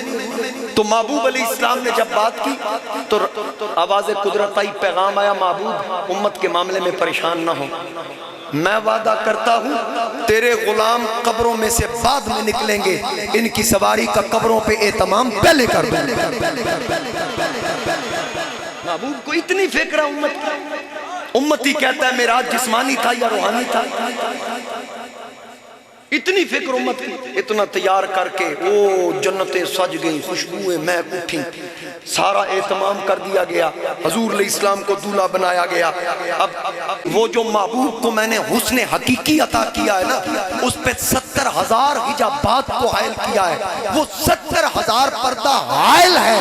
تو محبوب علیہ السلام نے جب بات کی تو آواز قدرت آئی، پیغام آیا، محبوب امت کے معاملے میں پریشان نہ ہو، میں وعدہ کرتا ہوں تیرے غلام قبروں میں سے بعد میں نکلیں گے، ان کی سواری کا قبروں پہ اہتمام پہلے کر دوں۔ محبوب کو اتنی فکر ہے امت کی۔ امتی کہتا ہے معراج جسمانی تھا یا روحانی تھا، اتنی فکر امت کی۔ اتنا تیار کر کے وہ جنتیں سج گئی، خوشبوئیں مہک اٹھیں، سارا اہتمام کر دیا گیا، حضور علیہ السلام کو دولہا بنایا گیا۔ اب وہ جو محبوب کو میں نے حسن حقیقی عطا کیا ہے نا، اس پہ 70,000 حجابات کو حائل کیا ہے، وہ 70,000 پردہ حائل ہے۔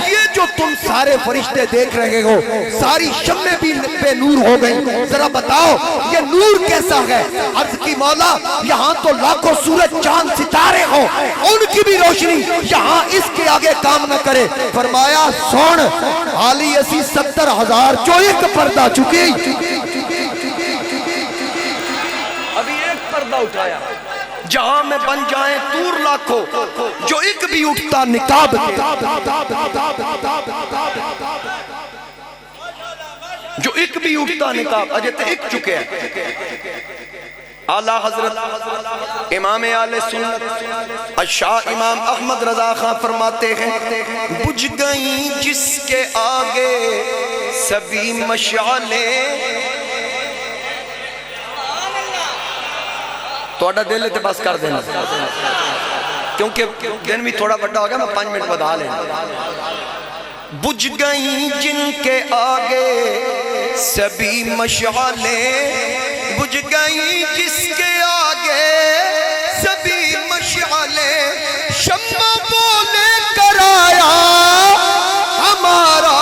یہ جو تم سارے فرشتے دیکھ رہے ہو، ساری شمیں بھی بے نور ہو گئی، ذرا بتاؤ یہ نور کیسا ہے؟ عرض کی مولا یہاں تو لاکھوں سورج چاند ستارے ہوں، ان کی بھی روشنی یہاں اس کے آگے کام نہ کرے۔ فرمایا سن حالی اسی 70,000 جو ایک پردہ چکی، ابھی ایک پردہ اٹھایا، جہاں میں بن جائیں تور لاکھوں، جو ایک بھی اٹھتا نقاب کے، جو ایک بھی اٹھتا نقاب، اجے تے ایک چکے ہیں۔ اعلیٰ حضرت امام اہل سنت الشاہ امام احمد رضا خان فرماتے ہیں، بجھ گئیں جس کے آگے سبھی مشعلیں۔ توڑا دل لیتے بس کر دینا، کیونکہ دن بھی تھوڑا بڑا ہو گیا، میں 5 منٹ بدا لیں۔ بجھ گئیں جن کے آگے سبھی مشعلیں، بجھ گئی جس کے آگے سبھی مشعلیں، شمع وہ لے کر آیا ہمارا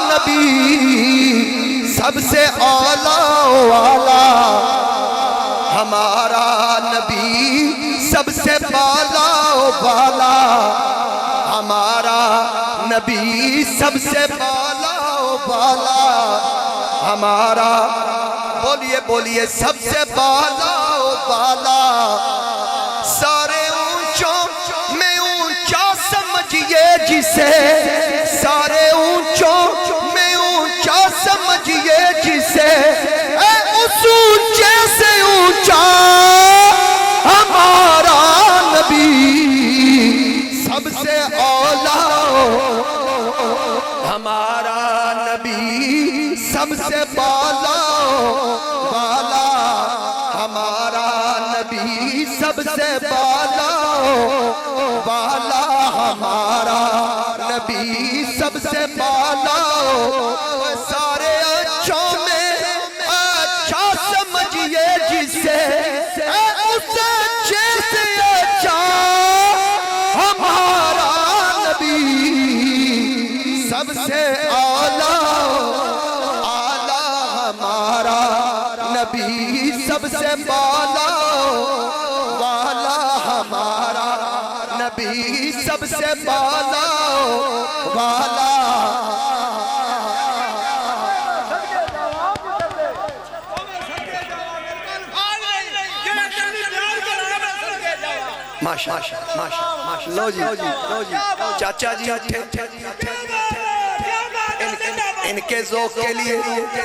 نبی، سب سے اعلیٰ والا ہمارا نبی، سب سے بالا والا ہمارا نبی، سب سے بالا والا ہمارا، بولیے بولیے، سب سے بالا والا، سارے اونچوں میں اونچا سمجھئے جسے، سارے اونچوں میں اونچا سمجھئے جسے، اے اس اونچے سے اونچا ہمارا نبی، سب سے اولا ہمارا نبی، سب سے بالا والا ہمارا نبی، سب سے بالا والا ہمارا نبی، سب سے بالا، سارے اچھوں میں اچھا سمجھئے جسے، اس اچھے سے اچھا ہمارا نبی، سب سے اعلیٰ ہمارا نبی، سب سے بالا والا ہمارا نبی، سب سے بالا والا۔ ماشاء اللہ، لو جی چاچا جی، ان کے ذوق کے لیے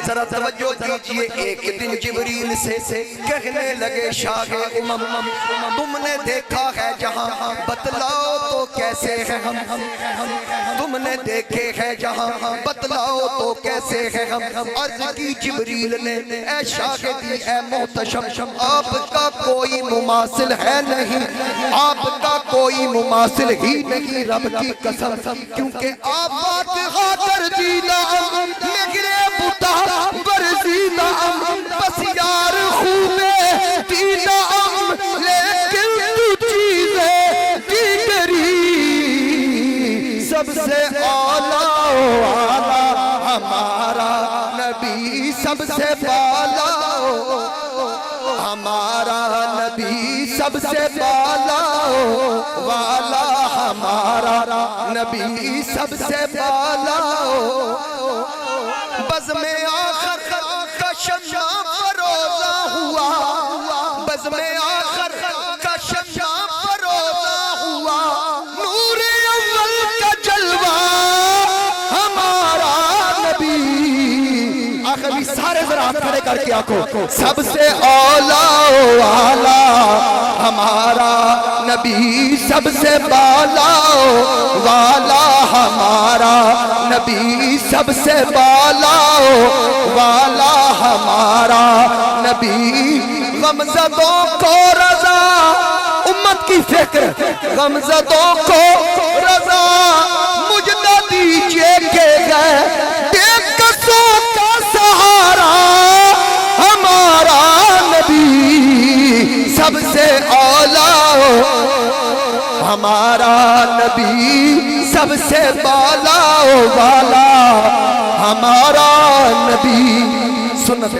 ذرا توجہ دیجئے۔ ایک دن جبریل سے کہنے لگے شاہ امم، تم نے دیکھا ہے جہاں، بتلاؤ تو کیسے ہے ہم، تم نے دیکھے ہے جہاں، بتلاؤ تو کیسے ہے ہم۔ عرض کی جبریل نے، اے شاہدی اے محتشم، آپ کا کوئی مماثل ہے نہیں، آپ کا کوئی مماثل ہی نہیں، رب کی قسم، کیونکہ آپ فاتحہ ترجیدہ نگرے بتا برزیدہ بس یار خوبے دیدہ لیکن تو چیزیں دیگری ہمارا نبی سب سے بالا والا، ہمارا نبی سب سے بالا، بزم آخر کا شمع فروزہ ہوا، بزم آخر کا شمع فروزہ ہوا، نور اول کا جلوہ ہمارا نبی۔ آخر بھی سارے ذرا ہاتھ کھڑے کر کے آنکھوں، سب سے اولا والا ہمارا نبی، سب سے بالا والا ہمارا نبی، سب سے بالا والا ہمارا نبی۔ غمزدوں کو رضا، امت کی فکر، غمزدوں کو رضا مجھے دیجئے کہ گئے بے کسوں کا سہارا ہمارا نبی، سب سے اولا ہمارا نبی، سب سے بالا والا ہمارا نبی۔ سنت